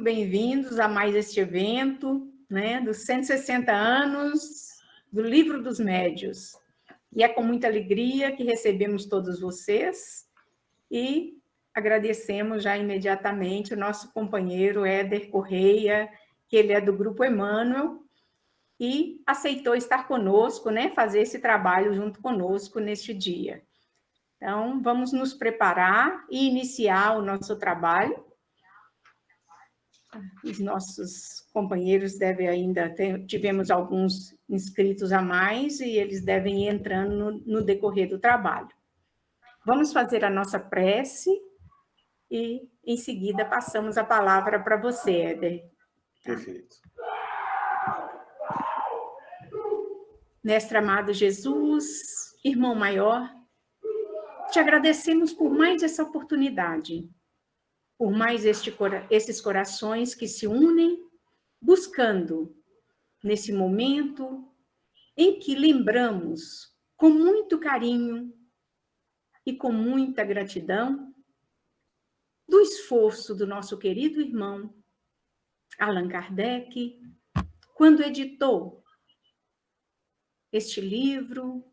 bem-vindos a mais este evento, né, dos 160 anos do Livro dos Médiuns. E é com muita alegria que recebemos todos vocês e agradecemos já imediatamente o nosso companheiro Éder Correia, que ele é do Grupo Emmanuel, e aceitou estar conosco, né, fazer esse trabalho junto conosco neste dia. Então, vamos nos preparar e iniciar o nosso trabalho. Os nossos companheiros devem ainda ter, tivemos alguns inscritos a mais e eles devem ir entrando no decorrer do trabalho. Vamos fazer a nossa prece e, em seguida, passamos a palavra para você, Éder. Perfeito. Mestre amado Jesus, irmão maior, te agradecemos por mais essa oportunidade, por mais esses corações que se unem, buscando, nesse momento em que lembramos com muito carinho e com muita gratidão do esforço do nosso querido irmão Allan Kardec, quando editou este livro,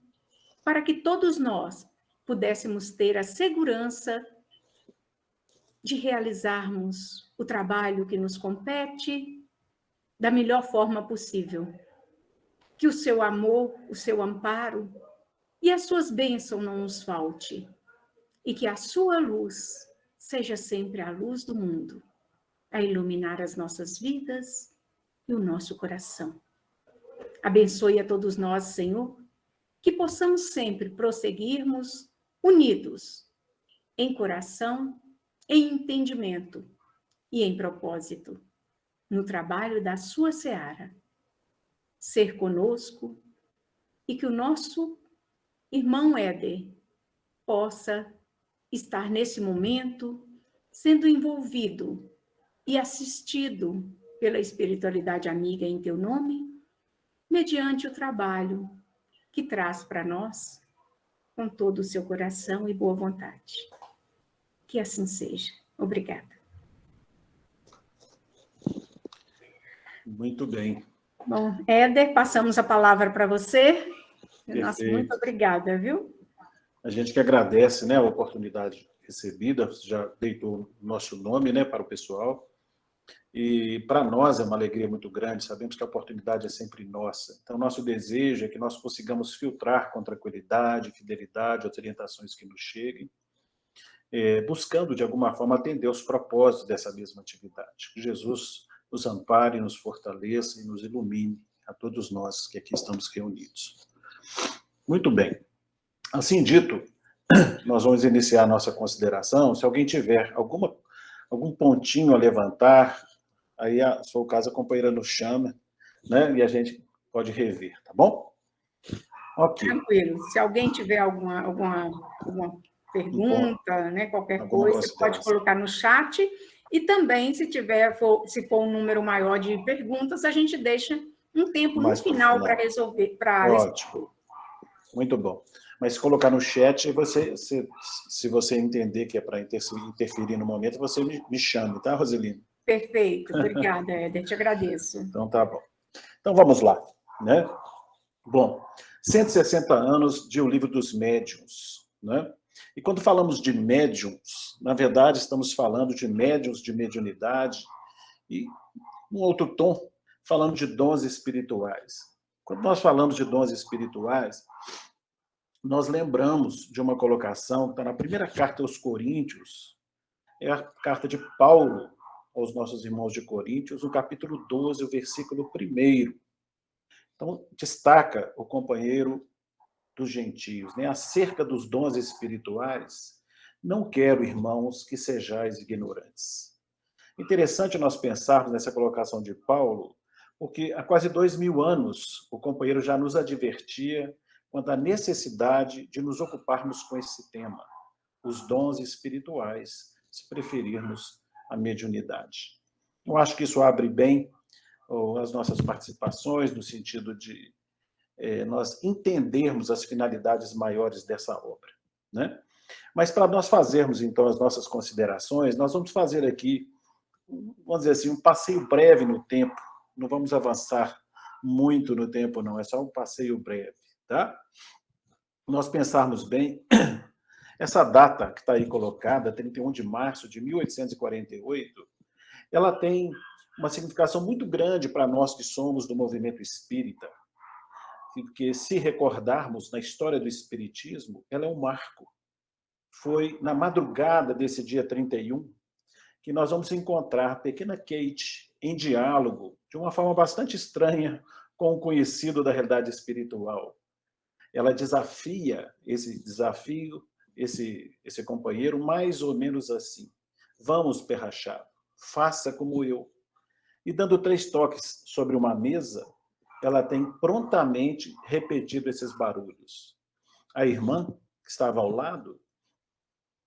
para que todos nós pudéssemos ter a segurança de realizarmos o trabalho que nos compete da melhor forma possível. Que o seu amor, o seu amparo e as suas bênçãos não nos falte. E que a sua luz seja sempre a luz do mundo, a iluminar as nossas vidas e o nosso coração. Abençoe a todos nós, Senhor, que possamos sempre prosseguirmos unidos, em coração, em entendimento e em propósito, no trabalho da sua seara. Ser conosco e que o nosso irmão Éder possa estar nesse momento sendo envolvido e assistido pela espiritualidade amiga em teu nome, mediante o trabalho que traz para nós com todo o seu coração e boa vontade. Que assim seja. Obrigada. Muito bem. Bom, Éder, passamos a palavra para você. Nossa, muito Perfeito. obrigada, viu? A gente que agradece, né, a oportunidade recebida, você já deitou o nosso nome, né, para o pessoal. E para nós é uma alegria muito grande, sabemos que a oportunidade é sempre nossa. Então, nosso desejo é que nós consigamos filtrar com tranquilidade, fidelidade, as orientações que nos cheguem, buscando, de alguma forma, atender aos propósitos dessa mesma atividade. Que Jesus nos ampare, nos fortaleça e nos ilumine a todos nós que aqui estamos reunidos. Muito bem. Assim dito, nós vamos iniciar a nossa consideração. Se alguém tiver algum pontinho a levantar, aí, se for o caso, a companheira nos chama, né? E a gente pode rever, tá bom? Ok. Tranquilo. Se alguém tiver alguma pergunta, né, qualquer coisa, você pode colocar no chat. E também, se for um número maior de perguntas, a gente deixa um tempo no final para resolver. Ótimo. Muito bom. Mas se colocar no chat, se você entender que é para interferir no momento, você me chame, tá, Roselina? Perfeito. Obrigada, Éder. Te agradeço. Então, tá bom. Então, vamos lá, né? Bom, 160 anos de O Livro dos Médiuns, né? E quando falamos de médiuns, na verdade, estamos falando de médiuns de mediunidade e, um outro tom, falando de dons espirituais. Quando nós falamos de dons espirituais, nós lembramos de uma colocação que está na primeira carta aos Coríntios, é a carta de Paulo aos nossos irmãos de Coríntios, no capítulo 12, o versículo 1. Então, destaca o companheiro dos gentios, né? Acerca dos dons espirituais, não quero, irmãos, que sejais ignorantes. Interessante nós pensarmos nessa colocação de Paulo, porque há quase 2000 anos o companheiro já nos advertia quanto à necessidade de nos ocuparmos com esse tema, os dons espirituais, se preferirmos a mediunidade. Eu acho que isso abre bem as nossas participações, no sentido de nós entendermos as finalidades maiores dessa obra, né? Mas para nós fazermos, então, as nossas considerações, nós vamos fazer aqui vamos dizer assim, um passeio breve no tempo. Não vamos avançar muito no tempo, não. É só um passeio breve, tá? Nós pensarmos bem, essa data que está aí colocada, 31 de março de 1848, ela tem uma significação muito grande para nós que somos do movimento espírita, porque se recordarmos na história do espiritismo, ela é um marco. Foi na madrugada desse dia 31 que nós vamos encontrar a pequena Kate em diálogo, de uma forma bastante estranha, com o conhecido da realidade espiritual. Ela desafia esse companheiro mais ou menos assim: vamos, Perrachado, faça como eu. E dando 3 toques sobre uma mesa, ela tem prontamente repetido esses barulhos. A irmã, que estava ao lado,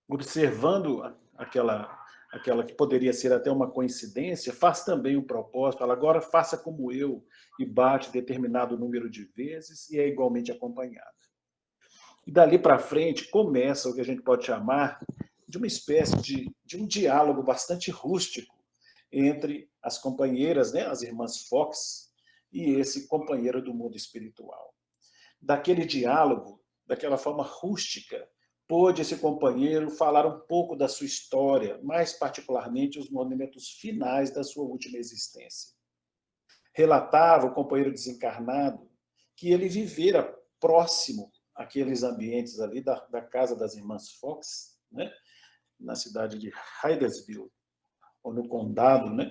observando aquela que poderia ser até uma coincidência, faz também um propósito. Ela agora faça como eu, e bate determinado número de vezes e é igualmente acompanhada. E dali para frente começa o que a gente pode chamar de uma espécie de um diálogo bastante rústico entre as companheiras, né, as irmãs Fox, e esse companheiro do mundo espiritual. Daquele diálogo, daquela forma rústica, pôde esse companheiro falar um pouco da sua história, mais particularmente os momentos finais da sua última existência. Relatava o companheiro desencarnado que ele vivera próximo àqueles ambientes ali da casa das irmãs Fox, né, na cidade de Hydesville, ou no condado, né,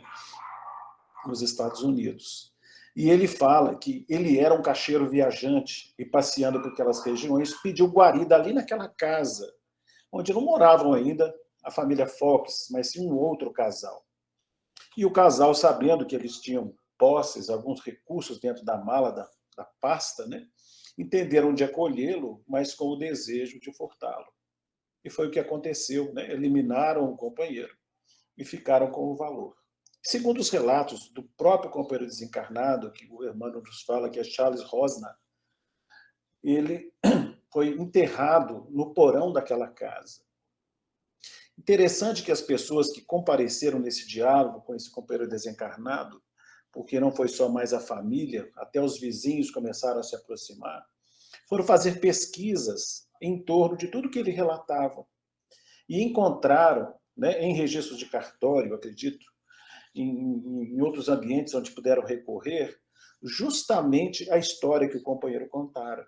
nos Estados Unidos. E ele fala que ele era um cacheiro viajante e, passeando por aquelas regiões, pediu guarida ali naquela casa, onde não moravam ainda a família Fox, mas sim um outro casal. E o casal, sabendo que eles tinham posses, alguns recursos dentro da mala da pasta, né, entenderam de acolhê-lo, mas com o desejo de furtá-lo. E foi o que aconteceu, né? Eliminaram o companheiro e ficaram com o valor. Segundo os relatos do próprio companheiro desencarnado, que o Emmanuel nos fala, que é Charles Rosner, ele foi enterrado no porão daquela casa. Interessante que as pessoas que compareceram nesse diálogo com esse companheiro desencarnado, porque não foi só mais a família, até os vizinhos começaram a se aproximar, foram fazer pesquisas em torno de tudo que ele relatava. E encontraram, né, em registros de cartório, acredito, em outros ambientes onde puderam recorrer, justamente a história que o companheiro contara.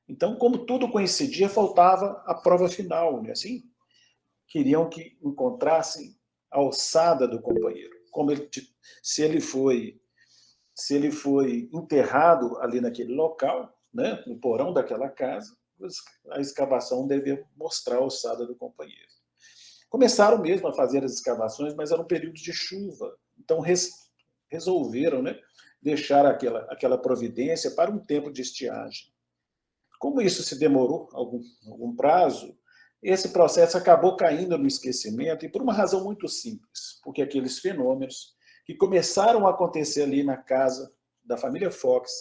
Então, como tudo coincidia, faltava a prova final, né? Assim, queriam que encontrassem a ossada do companheiro. Se ele foi enterrado ali naquele local, né, no porão daquela casa, a escavação devia mostrar a ossada do companheiro. Começaram mesmo a fazer as escavações, mas era um período de chuva. Então, resolveram, né, deixar aquela providência para um tempo de estiagem. Como isso se demorou algum prazo, esse processo acabou caindo no esquecimento, e por uma razão muito simples, porque aqueles fenômenos que começaram a acontecer ali na casa da família Fox,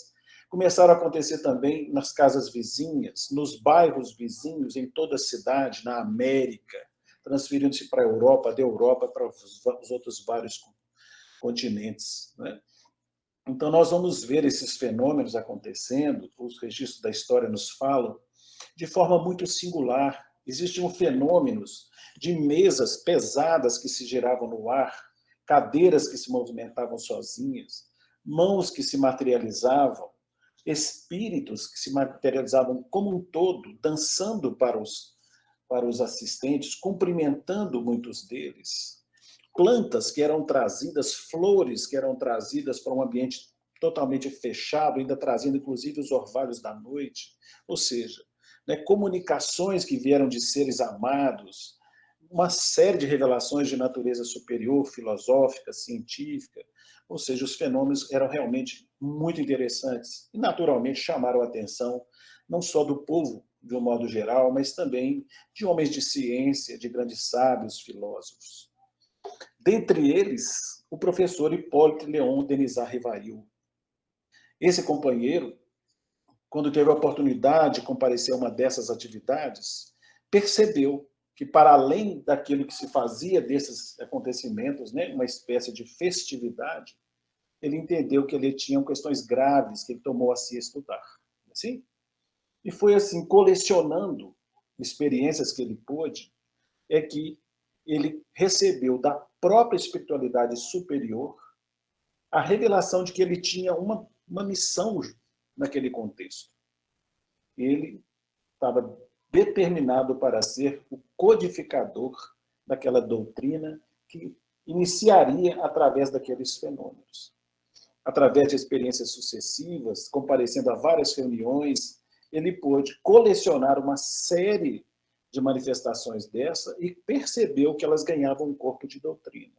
começaram a acontecer também nas casas vizinhas, nos bairros vizinhos, em toda a cidade, na América, transferindo-se para a Europa, da Europa para os outros vários continentes, né? Então, nós vamos ver esses fenômenos acontecendo, os registros da história nos falam, de forma muito singular. Existiam fenômenos de mesas pesadas que se giravam no ar, cadeiras que se movimentavam sozinhas, mãos que se materializavam, espíritos que se materializavam como um todo, dançando para os assistentes, cumprimentando muitos deles. Plantas que eram trazidas, flores que eram trazidas para um ambiente totalmente fechado, ainda trazendo inclusive os orvalhos da noite. Ou seja, né, comunicações que vieram de seres amados, uma série de revelações de natureza superior, filosófica, científica. Ou seja, os fenômenos eram realmente muito interessantes e, naturalmente, chamaram a atenção não só do povo, de um modo geral, mas também de homens de ciência, de grandes sábios, filósofos. Dentre eles, o professor Hipólito Leon Denisard Rivail. Esse companheiro, quando teve a oportunidade de comparecer a uma dessas atividades, percebeu que, para além daquilo que se fazia desses acontecimentos, né, uma espécie de festividade, ele entendeu que ele tinha questões graves que ele tomou a si estudar. Assim? E foi assim, colecionando experiências que ele pôde, é que ele recebeu da própria espiritualidade superior a revelação de que ele tinha uma missão naquele contexto. Ele estava determinado para ser o codificador daquela doutrina que iniciaria através daqueles fenômenos. Através de experiências sucessivas, comparecendo a várias reuniões, ele pôde colecionar uma série de manifestações dessa e percebeu que elas ganhavam um corpo de doutrina.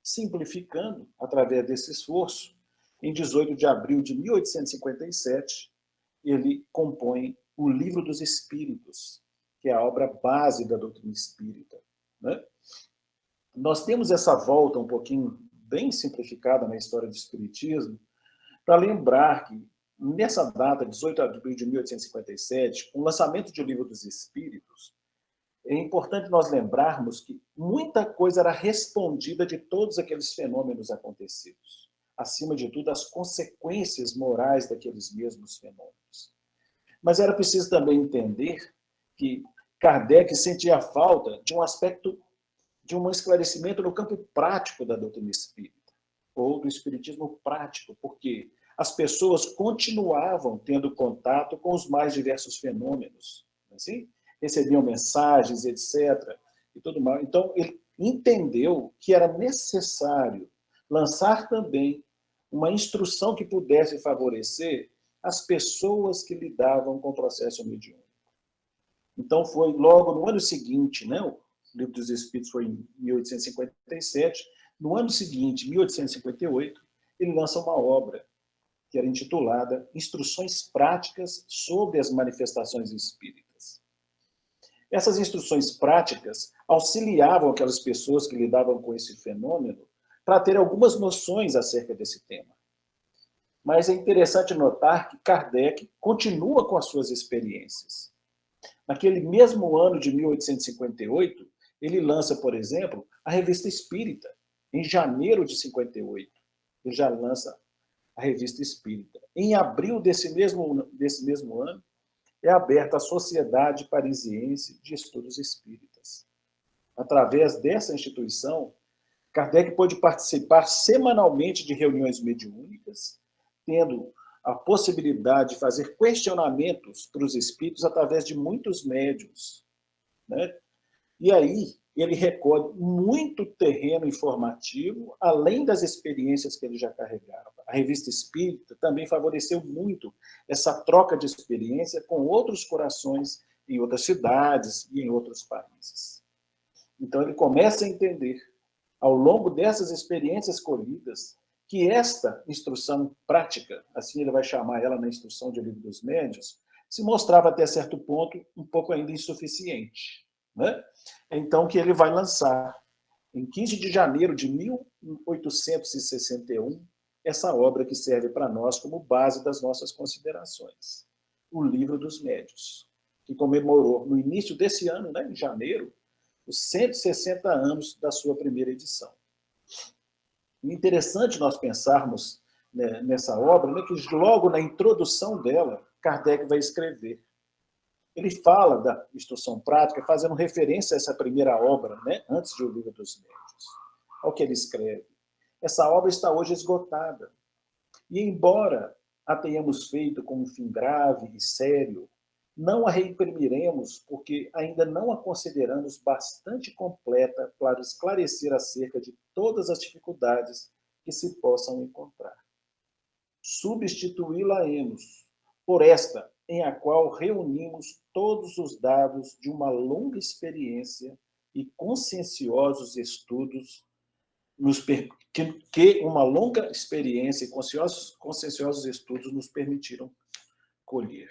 Simplificando, através desse esforço, em 18 de abril de 1857, ele compõe o Livro dos Espíritos, que é a obra base da doutrina espírita. Né? Nós temos essa volta um pouquinho bem simplificada na história do espiritismo, para lembrar que, nessa data, 18 de abril de 1857, com o lançamento do Livro dos Espíritos, é importante nós lembrarmos que muita coisa era respondida de todos aqueles fenômenos acontecidos. Acima de tudo, as consequências morais daqueles mesmos fenômenos. Mas era preciso também entender que Kardec sentia falta de um aspecto, de um esclarecimento no campo prático da doutrina espírita, ou do espiritismo prático, porque as pessoas continuavam tendo contato com os mais diversos fenômenos, assim? Recebiam mensagens, etc. E tudo mais. Então, ele entendeu que era necessário lançar também uma instrução que pudesse favorecer as pessoas que lidavam com o processo mediúnico. Então, foi logo no ano seguinte, né, o Livro dos Espíritos foi em 1857, no ano seguinte, 1858, ele lança uma obra que era intitulada Instruções Práticas sobre as Manifestações Espíritas. Essas instruções práticas auxiliavam aquelas pessoas que lidavam com esse fenômeno para ter algumas noções acerca desse tema. Mas é interessante notar que Kardec continua com as suas experiências. Naquele mesmo ano de 1858, ele lança, por exemplo, a Revista Espírita. Em janeiro de 58, ele já lança a Revista Espírita. Em abril desse mesmo ano, é aberta a Sociedade Parisiense de Estudos Espíritas. Através dessa instituição, Kardec pôde participar semanalmente de reuniões mediúnicas, tendo a possibilidade de fazer questionamentos para os espíritos através de muitos médiuns. Né? E aí ele recolhe muito terreno informativo, além das experiências que ele já carregava. A Revista Espírita também favoreceu muito essa troca de experiência com outros corações em outras cidades e em outros países. Então ele começa a entender, ao longo dessas experiências colhidas, que esta instrução prática, assim ele vai chamar ela na instrução de Livro dos Médiuns, se mostrava até certo ponto um pouco ainda insuficiente. Né? Então que ele vai lançar, em 15 de janeiro de 1861, essa obra que serve para nós como base das nossas considerações, o Livro dos Médiuns, que comemorou no início desse ano, né, em janeiro, os 160 anos da sua primeira edição. E interessante nós pensarmos, né, nessa obra, né, que logo na introdução dela, Kardec vai escrever. Ele fala da instrução prática, fazendo referência a essa primeira obra, né, antes de O Livro dos Médiuns. Ao que ele escreve. Essa obra está hoje esgotada. E, embora a tenhamos feito com um fim grave e sério, não a reimprimiremos porque ainda não a consideramos bastante completa para esclarecer acerca de todas as dificuldades que se possam encontrar. Substituí-la-emos por esta, em a qual reunimos todos os dados de uma longa experiência e conscienciosos estudos que uma longa experiência e conscienciosos estudos nos permitiram colher.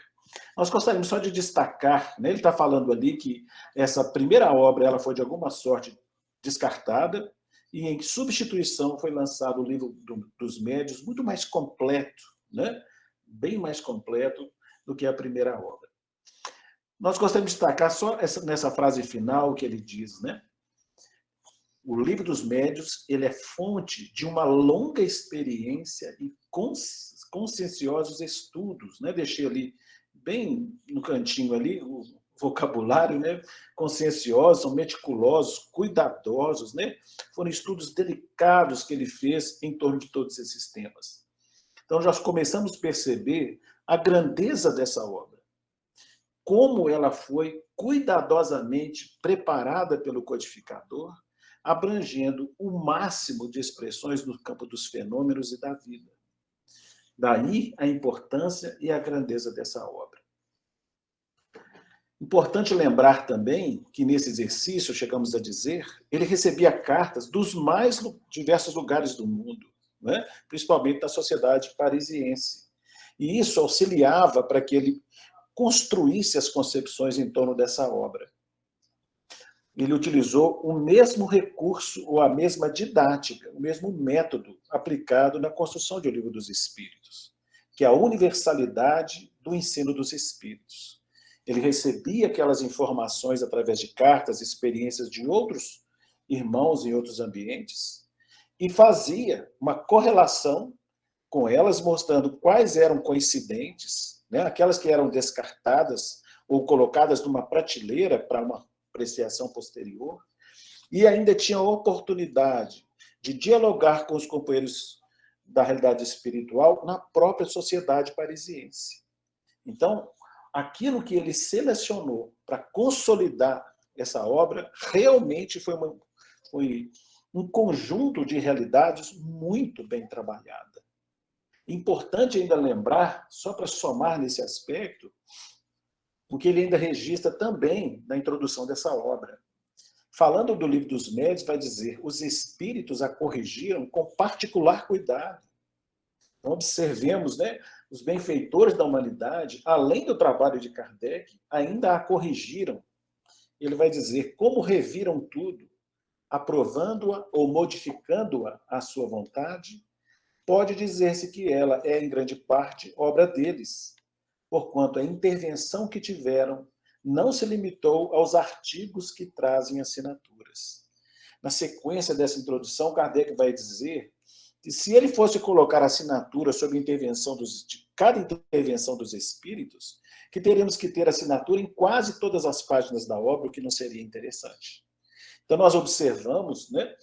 Nós gostaríamos só de destacar, né, ele está falando ali que essa primeira obra ela foi de alguma sorte descartada e em substituição foi lançado o Livro dos Médiuns, muito mais completo, né, bem mais completo do que a primeira obra. Nós gostaríamos de destacar só nessa frase final que ele diz, né? O Livro dos Médiuns, ele é fonte de uma longa experiência e conscienciosos estudos, né? Deixei ali bem no cantinho ali o vocabulário, né? Conscienciosos, são meticulosos, cuidadosos, né? Foram estudos delicados que ele fez em torno de todos esses temas. Então, nós começamos a perceber a grandeza dessa obra, como ela foi cuidadosamente preparada pelo codificador, abrangendo o máximo de expressões no campo dos fenômenos e da vida. Daí a importância e a grandeza dessa obra. Importante lembrar também que nesse exercício, chegamos a dizer, ele recebia cartas dos mais diversos lugares do mundo, né? Principalmente da sociedade parisiense. E isso auxiliava para que ele construísse as concepções em torno dessa obra. Ele utilizou o mesmo recurso ou a mesma didática, o mesmo método aplicado na construção de O Livro dos Espíritos, que é a universalidade do ensino dos espíritos. Ele recebia aquelas informações através de cartas, experiências de outros irmãos em outros ambientes e fazia uma correlação com elas, mostrando quais eram coincidentes, né, aquelas que eram descartadas ou colocadas numa prateleira para uma apreciação posterior, e ainda tinha a oportunidade de dialogar com os companheiros da realidade espiritual na própria sociedade parisiense. Então, aquilo que ele selecionou para consolidar essa obra realmente foi um conjunto de realidades muito bem trabalhada. Importante ainda lembrar, só para somar nesse aspecto, o que ele ainda registra também na introdução dessa obra. Falando do Livro dos Médiuns, vai dizer: os espíritos a corrigiram com particular cuidado. Então, observemos, né, os benfeitores da humanidade, além do trabalho de Kardec, ainda a corrigiram. Ele vai dizer como reviram tudo, aprovando-a ou modificando-a à sua vontade. Pode dizer-se que ela é, em grande parte, obra deles, porquanto a intervenção que tiveram não se limitou aos artigos que trazem assinaturas. Na sequência dessa introdução, Kardec vai dizer que se ele fosse colocar assinatura sobre a intervenção de cada intervenção dos espíritos, que teríamos que ter assinatura em quase todas as páginas da obra, o que não seria interessante. Então, nós observamos, né,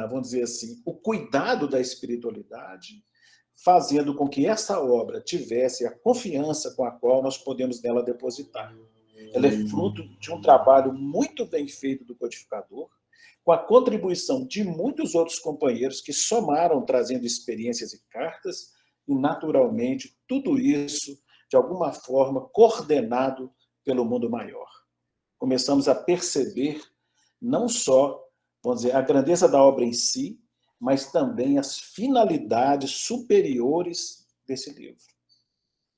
vamos dizer assim, o cuidado da espiritualidade, fazendo com que essa obra tivesse a confiança com a qual nós podemos nela depositar. Ela é fruto de um trabalho muito bem feito do codificador, com a contribuição de muitos outros companheiros que somaram trazendo experiências e cartas, e naturalmente tudo isso, de alguma forma, coordenado pelo mundo maior. Começamos a perceber não só, vamos dizer, a grandeza da obra em si, mas também as finalidades superiores desse livro.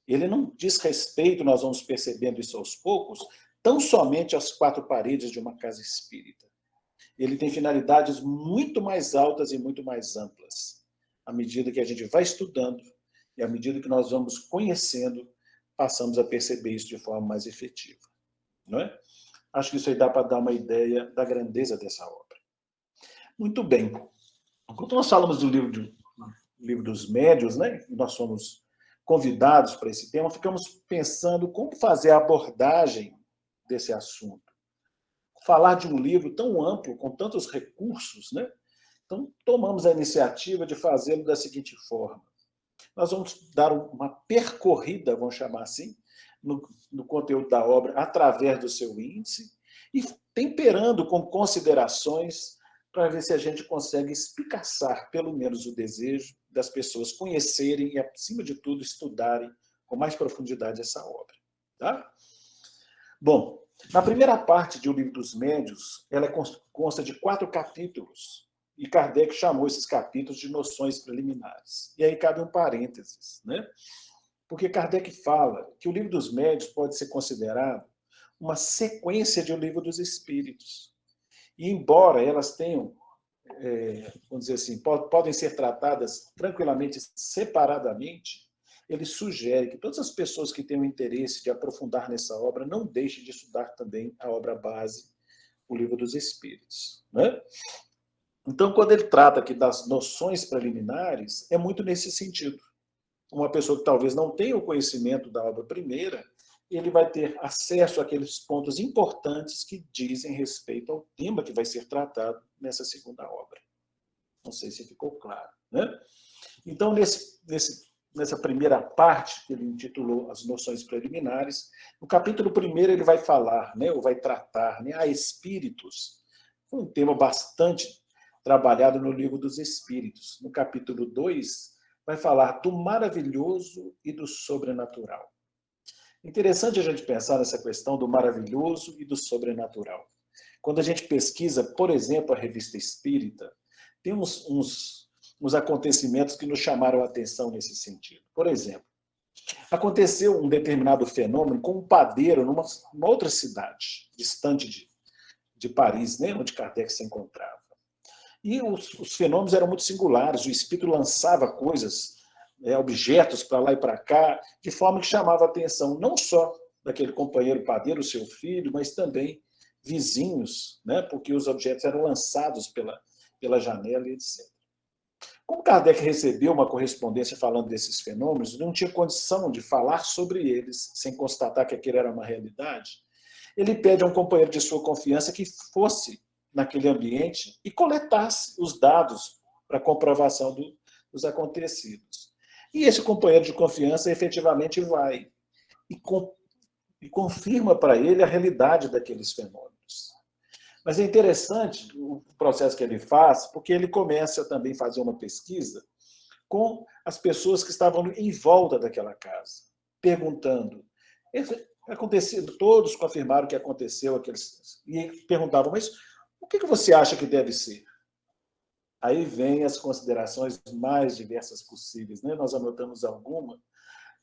Ele não diz respeito, nós vamos percebendo isso aos poucos, tão somente às quatro paredes de uma casa espírita. Ele tem finalidades muito mais altas e muito mais amplas, à medida que a gente vai estudando e à medida que nós vamos conhecendo, passamos a perceber isso de forma mais efetiva. Não é? Acho que isso aí dá para dar uma ideia da grandeza dessa obra. Muito bem. Enquanto nós falamos do livro dos Médiuns, né, nós somos convidados para esse tema, ficamos pensando como fazer a abordagem desse assunto. Falar de um livro tão amplo, com tantos recursos, né? Então, tomamos a iniciativa de fazê-lo da seguinte forma. Nós vamos dar uma percorrida, vamos chamar assim, no conteúdo da obra, através do seu índice, e temperando com considerações para ver se a gente consegue espicaçar, pelo menos, o desejo das pessoas conhecerem e, acima de tudo, estudarem com mais profundidade essa obra. Tá? Bom, na primeira parte de O Livro dos Médiuns, ela consta de 4 capítulos, e Kardec chamou esses capítulos de noções preliminares. E aí cabe um parênteses, né? Porque Kardec fala que O Livro dos Médiuns pode ser considerado uma sequência de O Livro dos Espíritos. E embora elas tenham, vamos dizer assim, podem ser tratadas tranquilamente separadamente, ele sugere que todas as pessoas que tenham interesse de aprofundar nessa obra não deixem de estudar também a obra base, o Livro dos Espíritos, né? Então, quando ele trata aqui das noções preliminares, é muito nesse sentido. Uma pessoa que talvez não tenha o conhecimento da obra primeira, ele vai ter acesso àqueles pontos importantes que dizem respeito ao tema que vai ser tratado nessa segunda obra. Não sei se ficou claro, né? Então, nessa primeira parte, que ele intitulou As Noções Preliminares, no capítulo 1 ele vai falar, né, ou vai tratar, né, a espíritos. Foi um tema bastante trabalhado no Livro dos Espíritos. No capítulo 2, vai falar do maravilhoso e do sobrenatural. Interessante a gente pensar nessa questão do maravilhoso e do sobrenatural. Quando a gente pesquisa, por exemplo, a Revista Espírita, tem uns acontecimentos que nos chamaram a atenção nesse sentido. Por exemplo, aconteceu um determinado fenômeno com um padeiro numa outra cidade, distante de Paris, né, onde Kardec se encontrava. E os fenômenos eram muito singulares, o espírito lançava coisas, objetos para lá e para cá, de forma que chamava a atenção não só daquele companheiro padeiro, seu filho, mas também vizinhos, né, porque os objetos eram lançados pela janela e etc. Como Kardec recebeu uma correspondência falando desses fenômenos, não tinha condição de falar sobre eles sem constatar que aquilo era uma realidade, ele pede a um companheiro de sua confiança que fosse naquele ambiente e coletasse os dados para comprovação dos acontecidos. E esse companheiro de confiança efetivamente vai e confirma para ele a realidade daqueles fenômenos. Mas é interessante o processo que ele faz, porque ele começa também a fazer uma pesquisa com as pessoas que estavam em volta daquela casa, perguntando. Todos confirmaram que aconteceu, e perguntavam, mas o que você acha que deve ser? Aí vem as considerações mais diversas possíveis, né? Nós anotamos alguma.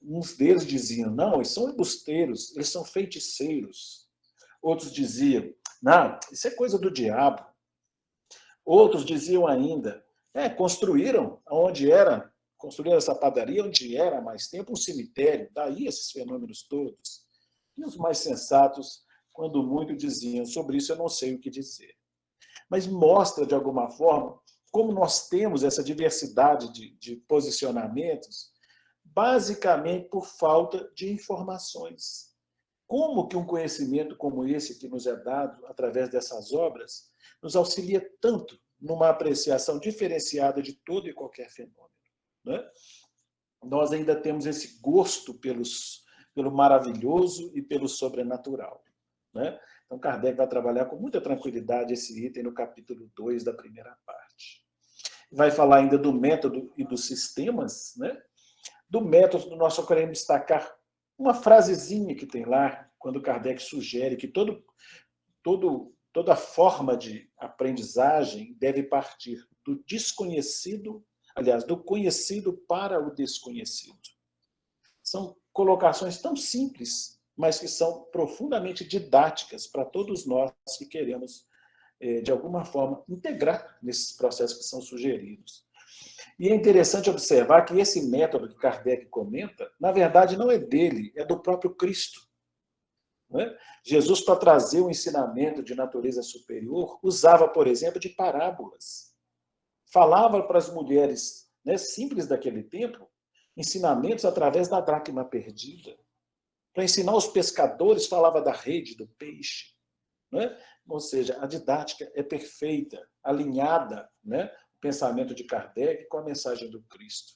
Uns deles diziam, não, eles são embusteiros, eles são feiticeiros. Outros diziam, não, isso é coisa do diabo. Outros diziam ainda, construíram essa padaria onde era há mais tempo um cemitério, daí esses fenômenos todos. E os mais sensatos, quando muito, diziam, sobre isso eu não sei o que dizer. Mas mostra, de alguma forma, como nós temos essa diversidade de posicionamentos, basicamente por falta de informações. Como que um conhecimento como esse que nos é dado através dessas obras nos auxilia tanto numa apreciação diferenciada de todo e qualquer fenômeno, né? Nós ainda temos esse gosto pelo maravilhoso e pelo sobrenatural, né? Então, Kardec vai trabalhar com muita tranquilidade esse item no capítulo 2 da primeira parte. Vai falar ainda do método e dos sistemas, né? Do método, nós só queremos destacar uma frasezinha que tem lá, quando Kardec sugere que toda forma de aprendizagem deve partir do desconhecido, aliás, do conhecido para o desconhecido. São colocações tão simples, mas que são profundamente didáticas para todos nós que queremos, de alguma forma, integrar nesses processos que são sugeridos. E é interessante observar que esse método que Kardec comenta, na verdade, não é dele, é do próprio Cristo. Né? Jesus, para trazer um ensinamento de natureza superior, usava, por exemplo, de parábolas. Falava para as mulheres, né, simples daquele tempo, ensinamentos através da dracma perdida. Para ensinar os pescadores, falava da rede, do peixe. Né? Ou seja, a didática é perfeita, alinhada, né? O pensamento de Kardec com a mensagem do Cristo.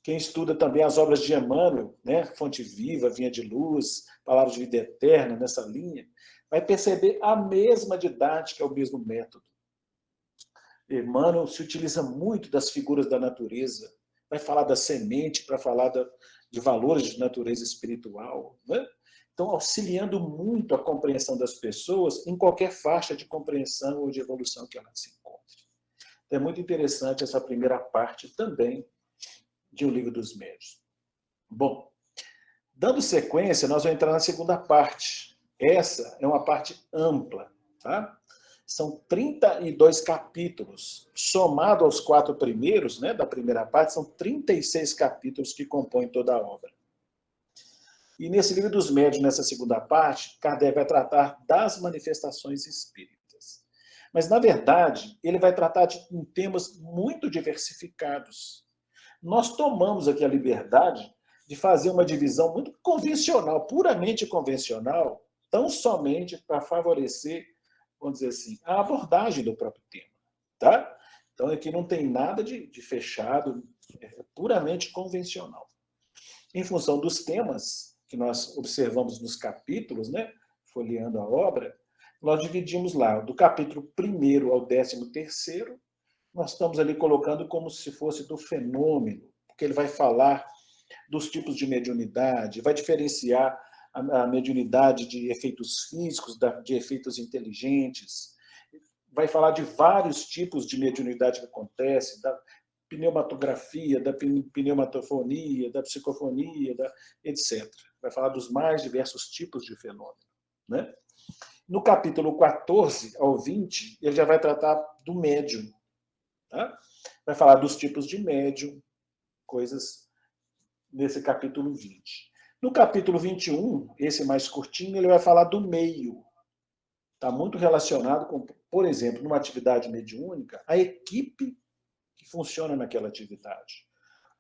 Quem estuda também as obras de Emmanuel, né? Fonte Viva, Vinha de Luz, Palavras de Vida Eterna, nessa linha, vai perceber a mesma didática, o mesmo método. Emmanuel se utiliza muito das figuras da natureza, vai falar da semente para falar de valores de natureza espiritual, né? Então, auxiliando muito a compreensão das pessoas em qualquer faixa de compreensão ou de evolução que ela se encontre. Então, é muito interessante essa primeira parte também de O Livro dos Médiuns. Bom, dando sequência, nós vamos entrar na segunda parte. Essa é uma parte ampla, tá? são 32 capítulos. Somado aos 4 primeiros, né, da primeira parte, são 36 capítulos que compõem toda a obra. E nesse livro dos médiuns, nessa segunda parte, Kardec vai tratar das manifestações espíritas. Mas, na verdade, ele vai tratar de temas muito diversificados. Nós tomamos aqui a liberdade de fazer uma divisão muito convencional, puramente convencional, tão somente para favorecer, vamos dizer assim, a abordagem do próprio tema. Tá? Então, aqui não tem nada de fechado, é puramente convencional. Em função dos temas que nós observamos nos capítulos, né, folheando a obra, nós dividimos lá, do capítulo 1º ao 13º, nós estamos ali colocando como se fosse do fenômeno, porque ele vai falar dos tipos de mediunidade, vai diferenciar a mediunidade de efeitos físicos, de efeitos inteligentes, vai falar de vários tipos de mediunidade que acontece, da pneumatografia, da pneumatofonia, da psicofonia, etc. Vai falar dos mais diversos tipos de fenômeno, né? No capítulo 14 ao 20, ele já vai tratar do médium. Tá? Vai falar dos tipos de médium, coisas nesse capítulo 20. No capítulo 21, esse mais curtinho, ele vai falar do meio. Está muito relacionado com, por exemplo, numa atividade mediúnica, a equipe que funciona naquela atividade.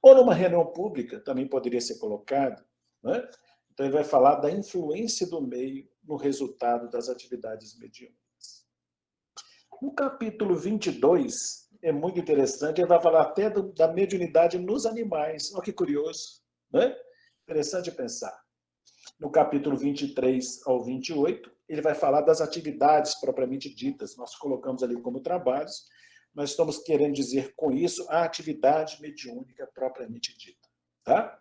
Ou numa reunião pública, também poderia ser colocado, né? Então, ele vai falar da influência do meio no resultado das atividades mediúnicas. No capítulo 22, é muito interessante, ele vai falar até da mediunidade nos animais. Olha que curioso, né? Interessante pensar. No capítulo 23 ao 28, ele vai falar das atividades propriamente ditas. Nós colocamos ali como trabalhos, nós estamos querendo dizer com isso a atividade mediúnica propriamente dita. Tá?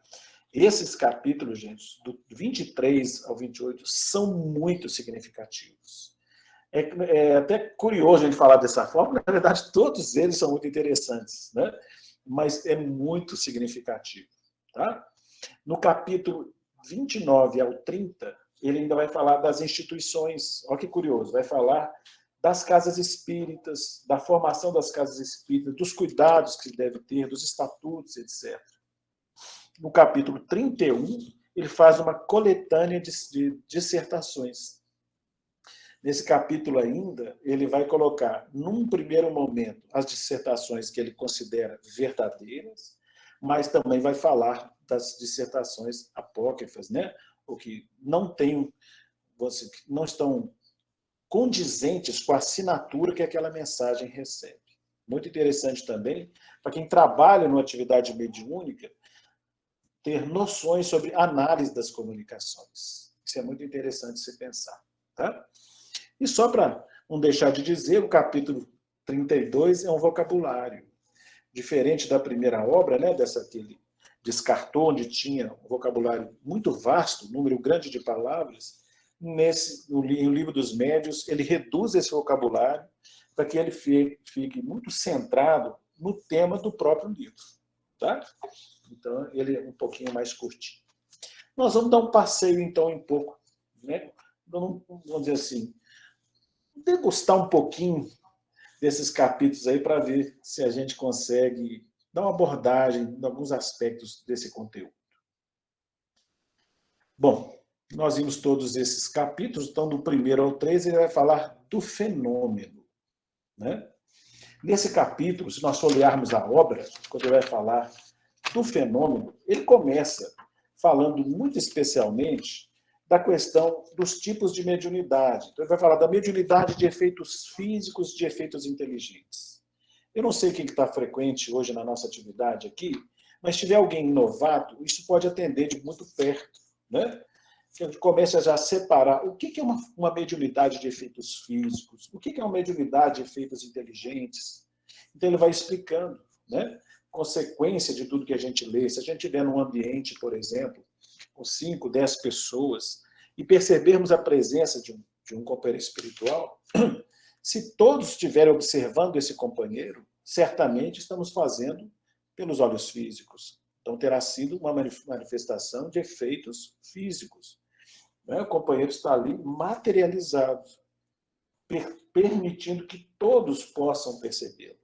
Esses capítulos, gente, do 23 ao 28, são muito significativos. É até curioso a gente falar dessa forma, na verdade, todos eles são muito interessantes, né? Mas é muito significativo. Tá? No capítulo 29 ao 30, ele ainda vai falar das instituições. Olha que curioso, vai falar das casas espíritas, da formação das casas espíritas, dos cuidados que se deve ter, dos estatutos, etc. No capítulo 31, ele faz uma coletânea de dissertações. Nesse capítulo ainda, ele vai colocar, num primeiro momento, as dissertações que ele considera verdadeiras, mas também vai falar das dissertações apócrifas, né? O que não estão condizentes com a assinatura que aquela mensagem recebe. Muito interessante também, para quem trabalha numa atividade mediúnica, ter noções sobre análise das comunicações. Isso é muito interessante se pensar. Tá? E só para não deixar de dizer, o capítulo 32 é um vocabulário. Diferente da primeira obra, né, dessa que ele descartou, onde tinha um vocabulário muito vasto, um número grande de palavras, no Livro dos Médiuns, ele reduz esse vocabulário para que ele fique muito centrado no tema do próprio livro. Tá? Então, ele é um pouquinho mais curtinho. Nós vamos dar um passeio, então, um pouco, né? Vamos dizer assim, degustar um pouquinho desses capítulos aí para ver se a gente consegue dar uma abordagem em alguns aspectos desse conteúdo. Bom, nós vimos todos esses capítulos, então do 1º ao 13 ele vai falar do fenômeno, né? Nesse capítulo, se nós folhearmos a obra, quando ele vai falar do fenômeno, ele começa falando muito especialmente da questão dos tipos de mediunidade. Então, ele vai falar da mediunidade de efeitos físicos, de efeitos inteligentes. Eu não sei quem está frequente hoje na nossa atividade aqui, mas se tiver alguém novato, isso pode atender de muito perto, né? A gente começa já a separar o que é uma mediunidade de efeitos físicos, o que é uma mediunidade de efeitos inteligentes. Então, ele vai explicando, né? Consequência de tudo que a gente lê. Se a gente estiver num ambiente, por exemplo, com 5, 10 pessoas, e percebermos a presença de um companheiro espiritual, se todos estiverem observando esse companheiro, certamente estamos fazendo pelos olhos físicos. Então, terá sido uma manifestação de efeitos físicos. O companheiro está ali materializado, permitindo que todos possam percebê-lo.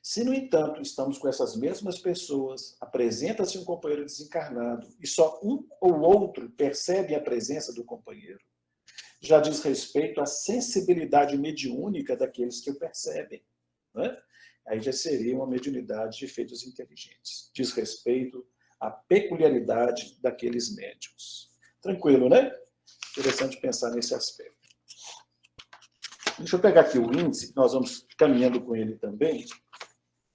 Se, no entanto, estamos com essas mesmas pessoas, apresenta-se um companheiro desencarnado e só um ou outro percebe a presença do companheiro, já diz respeito à sensibilidade mediúnica daqueles que o percebem. Né? Aí já seria uma mediunidade de efeitos inteligentes. Diz respeito à peculiaridade daqueles médiuns. Tranquilo, né? Interessante pensar nesse aspecto. Deixa eu pegar aqui o índice, nós vamos caminhando com ele também,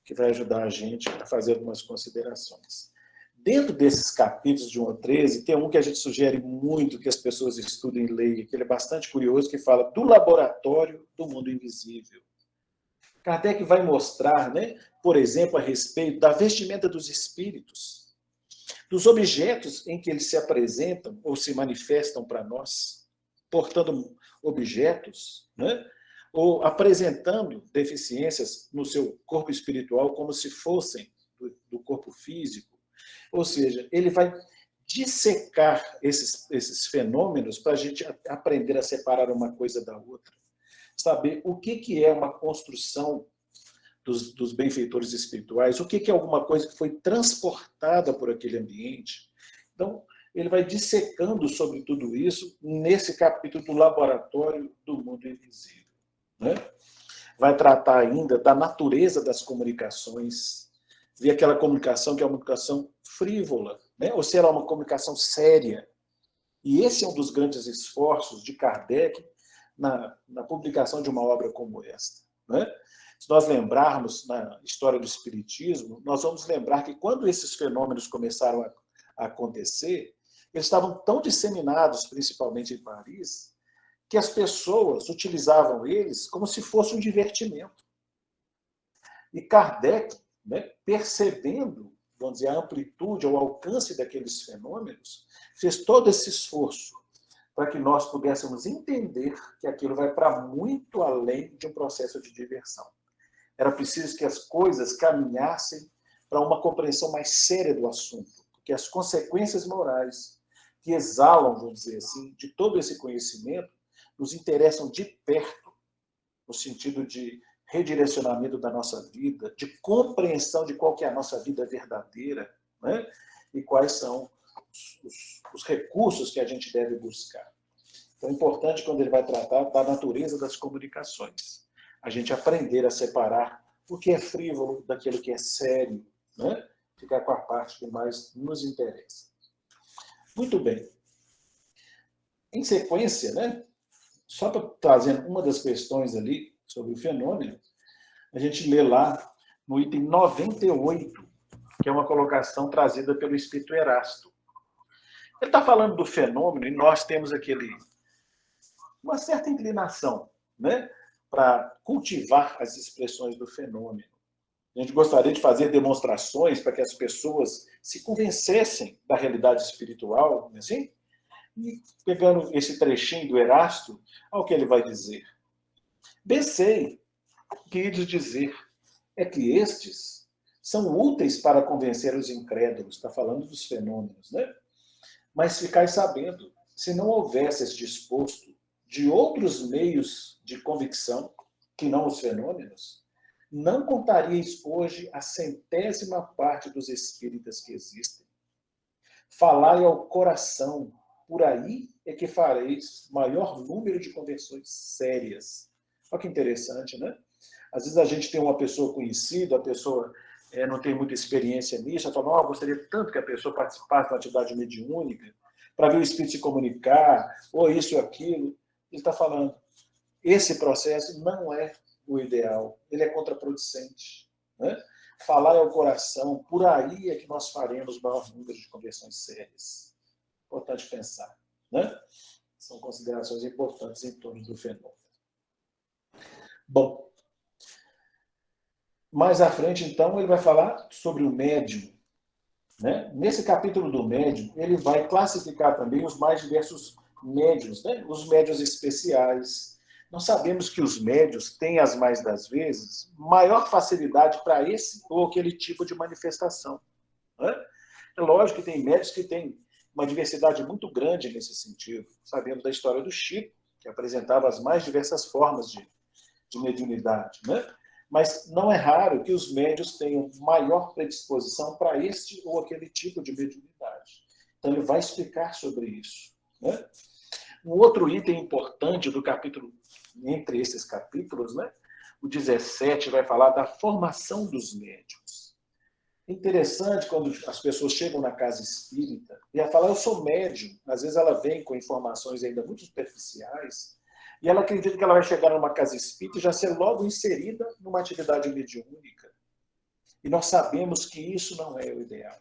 que vai ajudar a gente a fazer algumas considerações. Dentro desses capítulos de 1 a 13, tem um que a gente sugere muito que as pessoas estudem e leiam, que ele é bastante curioso, que fala do laboratório do mundo invisível. Kardec vai mostrar, né, por exemplo, a respeito da vestimenta dos espíritos, dos objetos em que eles se apresentam ou se manifestam para nós, portando objetos, né, ou apresentando deficiências no seu corpo espiritual como se fossem do corpo físico. Ou seja, ele vai dissecar esses fenômenos para a gente aprender a separar uma coisa da outra. Saber o que é uma construção dos benfeitores espirituais, o que é alguma coisa que foi transportada por aquele ambiente. Então, ele vai dissecando sobre tudo isso nesse capítulo do laboratório do mundo invisível. Né? Vai tratar ainda da natureza das comunicações, ver aquela comunicação que é uma comunicação frívola, né? Ou se ela é uma comunicação séria. E esse é um dos grandes esforços de Kardec na publicação de uma obra como esta. Né? Se nós lembrarmos na história do Espiritismo, nós vamos lembrar que quando esses fenômenos começaram a acontecer, eles estavam tão disseminados, principalmente em Paris, que as pessoas utilizavam eles como se fosse um divertimento. E Kardec, né, percebendo, vamos dizer, a amplitude, o alcance daqueles fenômenos, fez todo esse esforço para que nós pudéssemos entender que aquilo vai para muito além de um processo de diversão. Era preciso que as coisas caminhassem para uma compreensão mais séria do assunto, porque as consequências morais que exalam, vamos dizer assim, de todo esse conhecimento, nos interessam de perto, no sentido de redirecionamento da nossa vida, de compreensão de qual que é a nossa vida verdadeira, né? E quais são os recursos que a gente deve buscar. Então, é importante, quando ele vai tratar da natureza das comunicações, a gente aprender a separar o que é frívolo daquilo que é sério, né? Ficar com a parte que mais nos interessa. Muito bem. Em sequência, né? Só para trazer uma das questões ali sobre o fenômeno, a gente lê lá no item 98, que é uma colocação trazida pelo Espírito Erasto. Ele está falando do fenômeno e nós temos uma certa inclinação, né, para cultivar as expressões do fenômeno. A gente gostaria de fazer demonstrações para que as pessoas se convencessem da realidade espiritual, assim, e pegando esse trechinho do Erasto, ao que ele vai dizer. Bem sei que ides dizer é que estes são úteis para convencer os incrédulos, está falando dos fenômenos, né? Mas ficais sabendo, se não houvesse este exposto de outros meios de convicção, que não os fenômenos, não contaríeis hoje a 100ª parte dos espíritas que existem. Falai ao coração, por aí é que fareis maior número de conversões sérias. Olha que interessante, né? Às vezes a gente tem uma pessoa conhecida, a pessoa não tem muita experiência nisso, ela fala, gostaria tanto que a pessoa participasse de uma atividade mediúnica, para ver o espírito se comunicar, ou isso ou aquilo. Ele está falando, esse processo não é o ideal, ele é contraproducente. Né? Falar ao coração, por aí é que nós faremos o maior número de conversões sérias. Importante pensar. Né? São considerações importantes em torno do fenômeno. Bom, mais à frente, então, ele vai falar sobre o médium. Né? Nesse capítulo do médium, ele vai classificar também os mais diversos médiuns, né? Os médiuns especiais. Nós sabemos que os médiuns têm, as mais das vezes, maior facilidade para esse ou aquele tipo de manifestação. Né? É lógico que tem médiuns que têm uma diversidade muito grande nesse sentido. Sabemos da história do Chico, que apresentava as mais diversas formas de mediunidade, né? Mas não é raro que os médiuns tenham maior predisposição para este ou aquele tipo de mediunidade. Então, ele vai explicar sobre isso, né? Um outro item importante do capítulo, entre esses capítulos, né? O 17 vai falar da formação dos médiuns. É interessante quando as pessoas chegam na casa espírita e ela fala, eu sou médium. Às vezes ela vem com informações ainda muito superficiais e ela acredita que ela vai chegar numa casa espírita e já ser logo inserida numa atividade mediúnica. E nós sabemos que isso não é o ideal.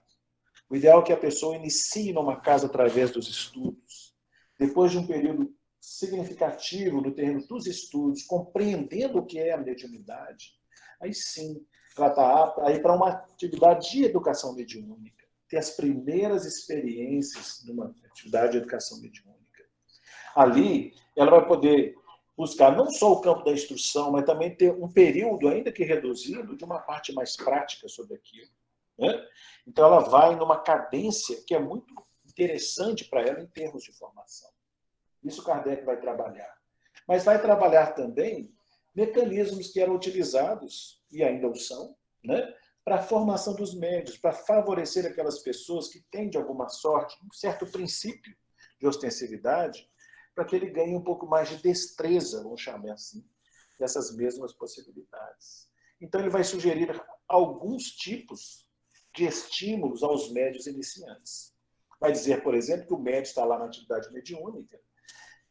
O ideal é que a pessoa inicie numa casa através dos estudos. Depois de um período significativo no terreno dos estudos, compreendendo o que é a mediunidade, aí sim, ela está apta a ir para uma atividade de educação mediúnica, ter as primeiras experiências numa atividade de educação mediúnica. Ali, ela vai poder buscar não só o campo da instrução, mas também ter um período, ainda que reduzido, de uma parte mais prática sobre aquilo, né? Então, ela vai numa cadência que é muito interessante para ela em termos de formação. Isso Kardec vai trabalhar. Mas vai trabalhar também mecanismos que eram utilizados, e ainda o são, né, para a formação dos médios, para favorecer aquelas pessoas que têm, de alguma sorte, um certo princípio de ostensividade, para que ele ganhe um pouco mais de destreza, vamos chamar assim, dessas mesmas possibilidades. Então, ele vai sugerir alguns tipos de estímulos aos médios iniciantes. Vai dizer, por exemplo, que o médio está lá na atividade mediúnica,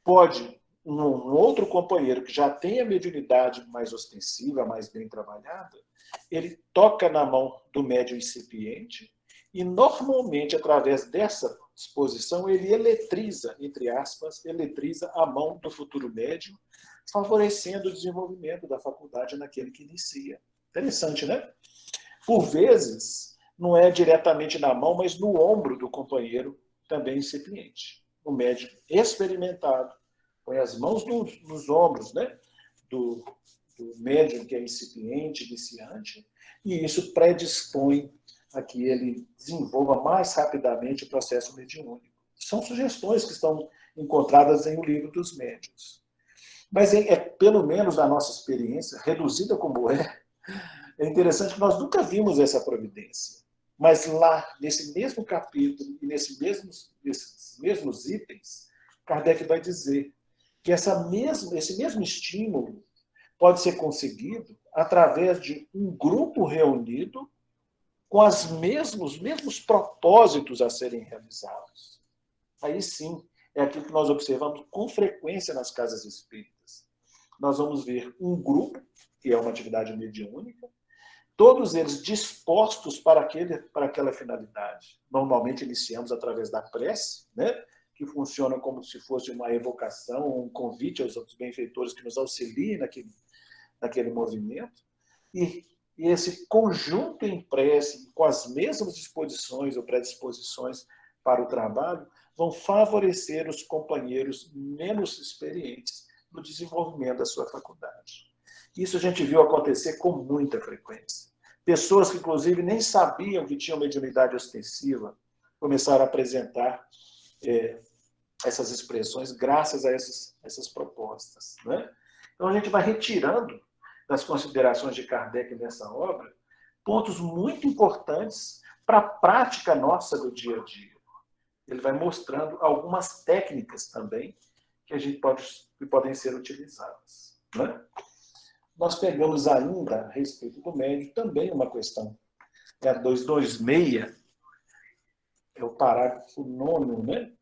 pode um outro companheiro que já tem a mediunidade mais ostensiva, mais bem trabalhada, ele toca na mão do médium incipiente e, normalmente, através dessa disposição, ele eletriza, entre aspas, eletriza a mão do futuro médium, favorecendo o desenvolvimento da faculdade naquele que inicia. Interessante, né? Por vezes, não é diretamente na mão, mas no ombro do companheiro também incipiente. O médium experimentado põe as mãos nos ombros, né, do médium que é incipiente, iniciante, e isso predispõe a que ele desenvolva mais rapidamente o processo mediúnico. São sugestões que estão encontradas em O Livro dos Médiuns. Mas pelo menos na nossa experiência, reduzida como é interessante que nós nunca vimos essa providência. Mas lá, nesse mesmo capítulo e nesses mesmos itens, Kardec vai dizer que esse mesmo estímulo pode ser conseguido através de um grupo reunido com os mesmos propósitos a serem realizados. Aí sim, é aquilo que nós observamos com frequência nas casas espíritas. Nós vamos ver um grupo, que é uma atividade mediúnica, todos eles dispostos para aquela finalidade. Normalmente iniciamos através da prece, né, que funciona como se fosse uma evocação, um convite aos outros benfeitores que nos auxiliem naquele movimento. E esse conjunto em prece, com as mesmas disposições ou predisposições para o trabalho, vão favorecer os companheiros menos experientes no desenvolvimento da sua faculdade. Isso a gente viu acontecer com muita frequência. Pessoas que, inclusive, nem sabiam que tinham mediunidade ostensiva começaram a apresentar essas expressões graças a essas propostas, né? Então, a gente vai retirando das considerações de Kardec nessa obra pontos muito importantes para a prática nossa do dia a dia. Ele vai mostrando algumas técnicas também que podem ser utilizadas, né? Nós pegamos ainda, a respeito do médium, também uma questão. É a 226, é o parágrafo 9º, né?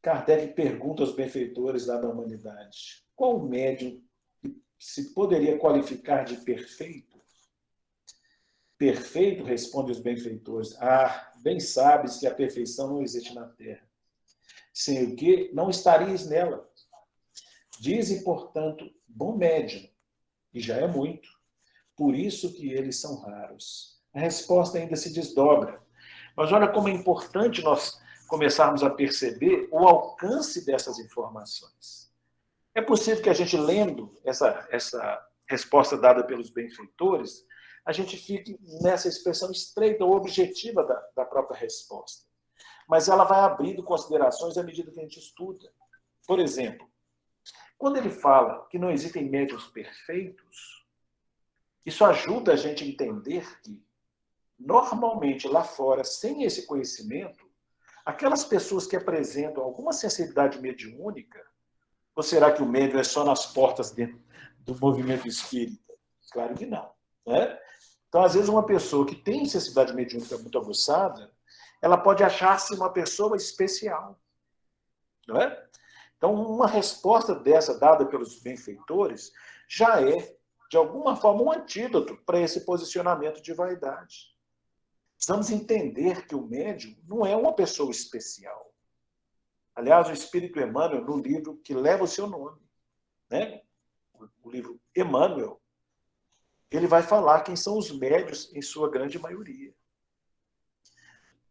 Kardec pergunta aos benfeitores da humanidade: qual médium se poderia qualificar de perfeito? Perfeito, responde os benfeitores. Ah, bem sabes que a perfeição não existe na Terra. Sem o que não estarias nela. Dizem, portanto, bom médium, e já é muito. Por isso que eles são raros. A resposta ainda se desdobra. Mas olha como é importante nós começarmos a perceber o alcance dessas informações. É possível que a gente, lendo essa resposta dada pelos benfeitores, a gente fique nessa expressão estreita ou objetiva da própria resposta. Mas ela vai abrindo considerações à medida que a gente estuda. Por exemplo, Quando ele fala que não existem médiuns perfeitos, isso ajuda a gente a entender que, normalmente, lá fora, sem esse conhecimento, aquelas pessoas que apresentam alguma sensibilidade mediúnica, ou será que o médium é só nas portas dentro do movimento espírita? Claro que não. Né? Então, às vezes, uma pessoa que tem sensibilidade mediúnica muito aguçada, ela pode achar-se uma pessoa especial. Não é? Então, uma resposta dessa dada pelos benfeitores já é, de alguma forma, um antídoto para esse posicionamento de vaidade. Precisamos entender que o médium não é uma pessoa especial. Aliás, o Espírito Emmanuel, no livro que leva o seu nome, né? O livro Emmanuel, ele vai falar quem são os médiuns em sua grande maioria.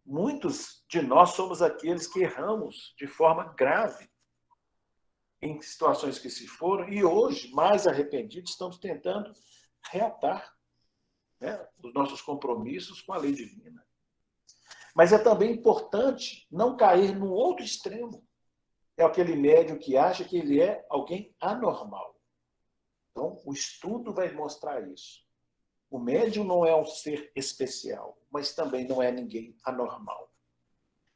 Muitos de nós somos aqueles que erramos de forma grave em situações que se foram, e hoje, mais arrependidos, estamos tentando reatar, né, os nossos compromissos com a lei divina. Mas é também importante não cair no outro extremo. É aquele médium que acha que ele é alguém anormal. Então, o estudo vai mostrar isso. O médium não é um ser especial, mas também não é ninguém anormal.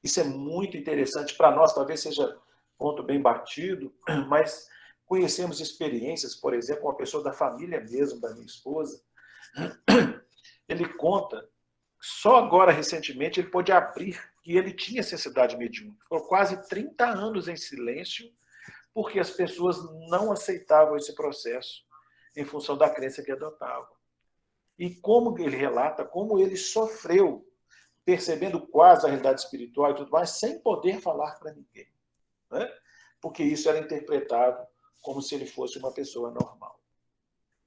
Isso é muito interessante para nós, talvez seja ponto bem batido, mas conhecemos experiências, por exemplo, uma pessoa da família mesmo, da minha esposa, ele conta, só agora, recentemente, ele pôde abrir que ele tinha sensibilidade mediúnica. Ficou quase 30 anos em silêncio, porque as pessoas não aceitavam esse processo, em função da crença que adotavam. E como ele relata, como ele sofreu, percebendo quase a realidade espiritual e tudo mais, sem poder falar para ninguém. Né? Porque isso era interpretado como se ele fosse uma pessoa normal.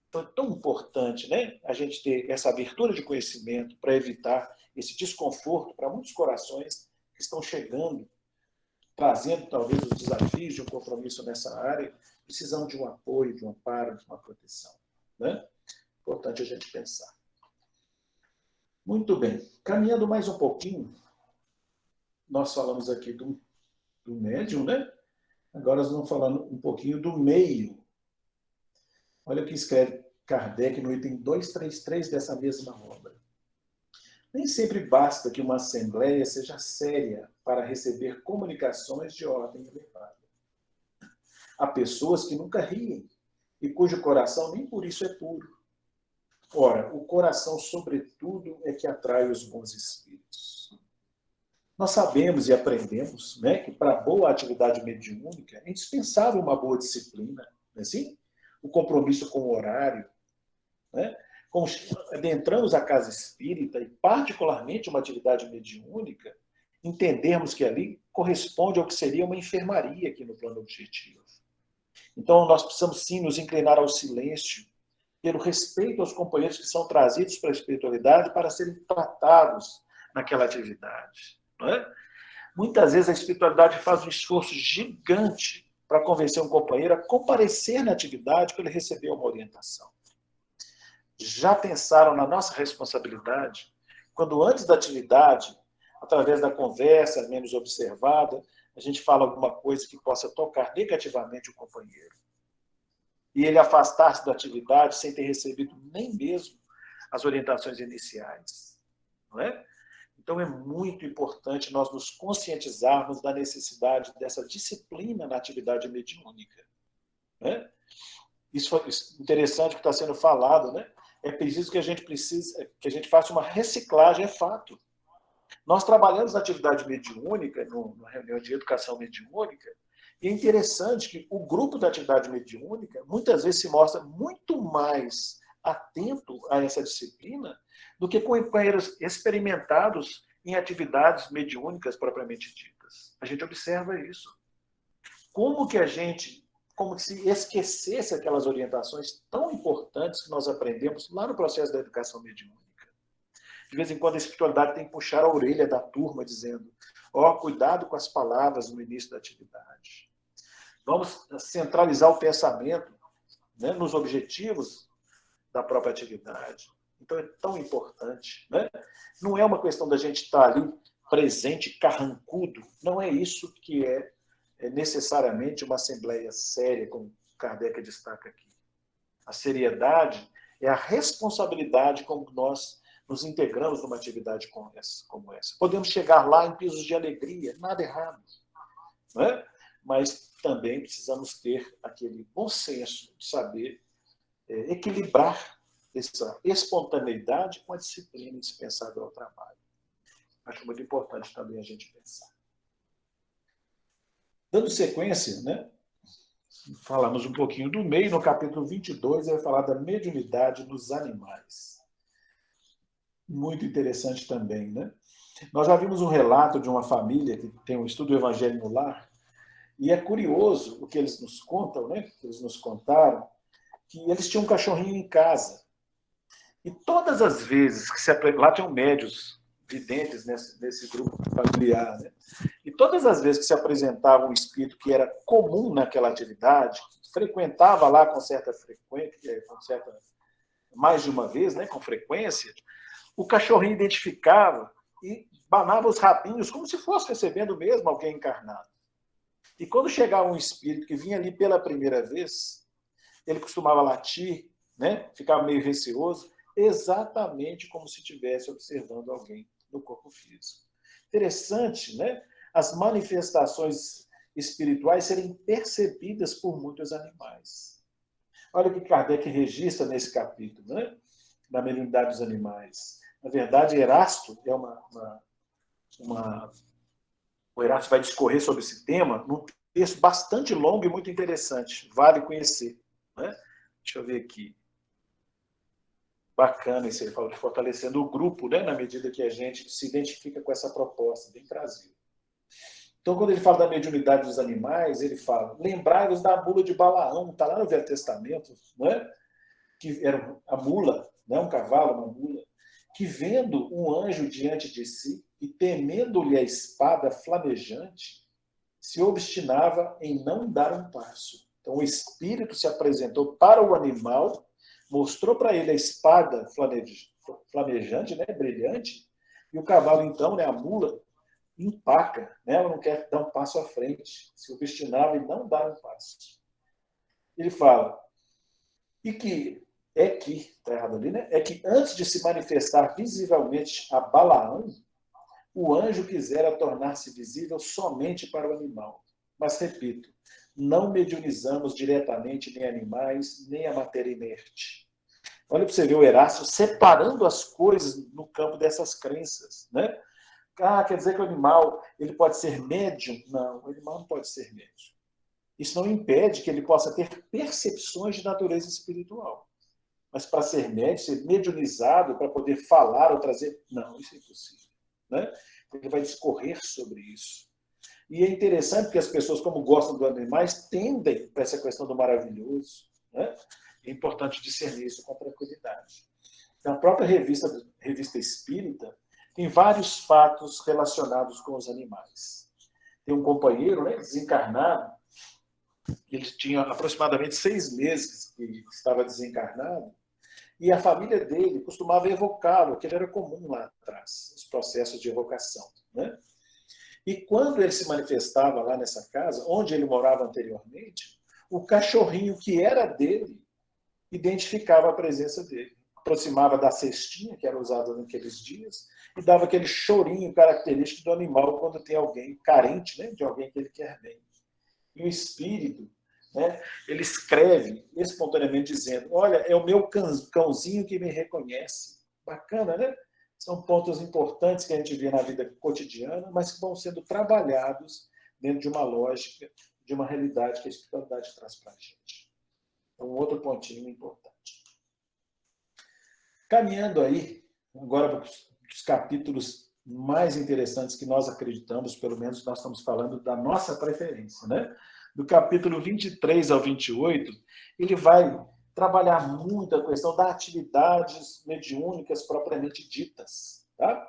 Então é tão importante, né, a gente ter essa abertura de conhecimento para evitar esse desconforto para muitos corações que estão chegando, trazendo talvez os desafios de um compromisso nessa área, precisando de um apoio, de um amparo, de uma proteção. Né? Importante a gente pensar. Muito bem. Caminhando mais um pouquinho, nós falamos aqui do médium, né? Agora nós vamos falando um pouquinho do meio. Olha o que escreve Kardec no item 233 dessa mesma obra. Nem sempre basta que uma assembleia seja séria para receber comunicações de ordem elevada. Há pessoas que nunca riem e cujo coração nem por isso é puro. Ora, o coração, sobretudo, é que atrai os bons espíritos. Nós sabemos e aprendemos, né, que para boa atividade mediúnica é indispensável uma boa disciplina, não é assim? O compromisso com o horário. Né? Como adentramos a casa espírita e, particularmente, uma atividade mediúnica, entendermos que ali corresponde ao que seria uma enfermaria aqui no plano objetivo. Então, nós precisamos, sim, nos inclinar ao silêncio, pelo respeito aos companheiros que são trazidos para a espiritualidade para serem tratados naquela atividade. Não é? Muitas vezes a espiritualidade faz um esforço gigante para convencer um companheiro a comparecer na atividade para ele receber uma orientação. Já pensaram na nossa responsabilidade, quando antes da atividade, através da conversa menos observada, a gente fala alguma coisa que possa tocar negativamente o companheiro? E ele afastar-se da atividade sem ter recebido nem mesmo as orientações iniciais. Não é? Então é muito importante nós nos conscientizarmos da necessidade dessa disciplina na atividade mediúnica. Né? Isso foi interessante que está sendo falado, né? É preciso que a gente faça uma reciclagem, é fato. Nós trabalhamos na atividade mediúnica, numa reunião de educação mediúnica, e é interessante que o grupo da atividade mediúnica muitas vezes se mostra muito mais atento a essa disciplina do que companheiros experimentados em atividades mediúnicas propriamente ditas. A gente observa isso. Como se esquecesse aquelas orientações tão importantes que nós aprendemos lá no processo da educação mediúnica. De vez em quando a espiritualidade tem que puxar a orelha da turma, dizendo, cuidado com as palavras no início da atividade. Vamos centralizar o pensamento, né, nos objetivos da própria atividade. Então é tão importante. Né? Não é uma questão da gente estar ali presente, carrancudo. Não é isso que é necessariamente uma assembleia séria, como Kardec destaca aqui. A seriedade é a responsabilidade com que nós nos integramos numa atividade como essa. Podemos chegar lá em pisos de alegria, nada errado. Não é? Mas também precisamos ter aquele bom senso de saber equilibrar essa espontaneidade com a disciplina indispensável ao trabalho. Acho muito importante também a gente pensar. Dando sequência, né? Falamos um pouquinho do meio, no capítulo 22, vai falar da mediunidade nos animais. Muito interessante também, né? Nós já vimos um relato de uma família que tem um estudo do Evangelho no lar, e é curioso o que eles nos contam, né? Que eles nos contaram, que eles tinham um cachorrinho em casa. E todas as vezes que lá tinham médios videntes nesse grupo familiar, né? E todas as vezes que se apresentava um espírito que era comum naquela atividade, frequentava lá com certa frequência, mais de uma vez, né, com frequência, o cachorrinho identificava e banava os rabinhos como se fosse recebendo mesmo alguém encarnado. E quando chegava um espírito que vinha ali pela primeira vez, ele costumava latir, né, ficava meio receoso, exatamente como se estivesse observando alguém no corpo físico. Interessante, né? As manifestações espirituais serem percebidas por muitos animais. Olha o que Kardec registra nesse capítulo, né? Da mediunidade dos animais. Na verdade, Erasto é o Erasto vai discorrer sobre esse tema num texto bastante longo e muito interessante. Vale conhecer, né? Deixa eu ver aqui. Bacana isso aí, fala de fortalecendo o grupo, né, na medida que a gente se identifica com essa proposta, bem trazida. Então, quando ele fala da mediunidade dos animais, ele fala, lembrai-vos da mula de Balaão, está lá no Velho Testamento, não é? Que era a mula, né, um cavalo, uma mula, que vendo um anjo diante de si e temendo-lhe a espada flamejante, se obstinava em não dar um passo. Então, o espírito se apresentou para o animal, mostrou para ele a espada flamejante, né, brilhante, e o cavalo, então, né, a mula, empaca, né, ela não quer dar um passo à frente, se obstinava em não dar um passo. Ele fala, está errado ali, né? É que antes de se manifestar visivelmente a Balaão, o anjo quisera tornar-se visível somente para o animal. Mas, repito, não mediunizamos diretamente nem animais, nem a matéria inerte. Olha para você ver o Erasto separando as coisas no campo dessas crenças, né? Ah, quer dizer que o animal ele pode ser médium? Não, o animal não pode ser médium. Isso não impede que ele possa ter percepções de natureza espiritual. Mas para ser médium, ser mediunizado, para poder falar ou trazer... Não, isso é impossível, né? Ele vai discorrer sobre isso. E é interessante porque as pessoas, como gostam dos animais, tendem para essa questão do maravilhoso, né? É importante discernir isso com tranquilidade. Na própria revista Espírita, tem vários fatos relacionados com os animais. Tem um companheiro, né, desencarnado, ele tinha aproximadamente 6 meses que estava desencarnado, e a família dele costumava evocá-lo, que ele era comum lá atrás, os processos de evocação, né? E quando ele se manifestava lá nessa casa, onde ele morava anteriormente, o cachorrinho que era dele identificava a presença dele. Aproximava da cestinha, que era usada naqueles dias, e dava aquele chorinho característico do animal quando tem alguém carente, né, de alguém que ele quer bem. E o espírito, né, ele escreve espontaneamente dizendo, olha, é o meu cãozinho que me reconhece. Bacana, né? São pontos importantes que a gente vê na vida cotidiana, mas que vão sendo trabalhados dentro de uma lógica, de uma realidade que a espiritualidade traz para a gente. Então, um outro pontinho importante. Caminhando aí, agora para os capítulos mais interessantes que nós acreditamos, pelo menos nós estamos falando da nossa preferência, né? Do capítulo 23 ao 28, ele vai trabalhar muito a questão das atividades mediúnicas propriamente ditas, tá?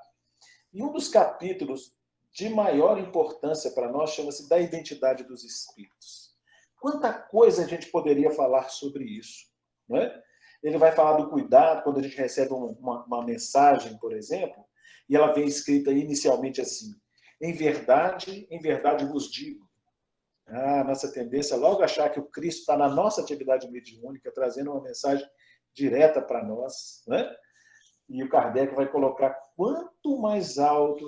E um dos capítulos de maior importância para nós chama-se da identidade dos espíritos. Quanta coisa a gente poderia falar sobre isso, não é? Ele vai falar do cuidado quando a gente recebe uma mensagem, por exemplo, e ela vem escrita inicialmente assim, em verdade vos digo. A nossa tendência é logo achar que o Cristo está na nossa atividade mediúnica, trazendo uma mensagem direta para nós, né? E o Kardec vai colocar quanto mais alto,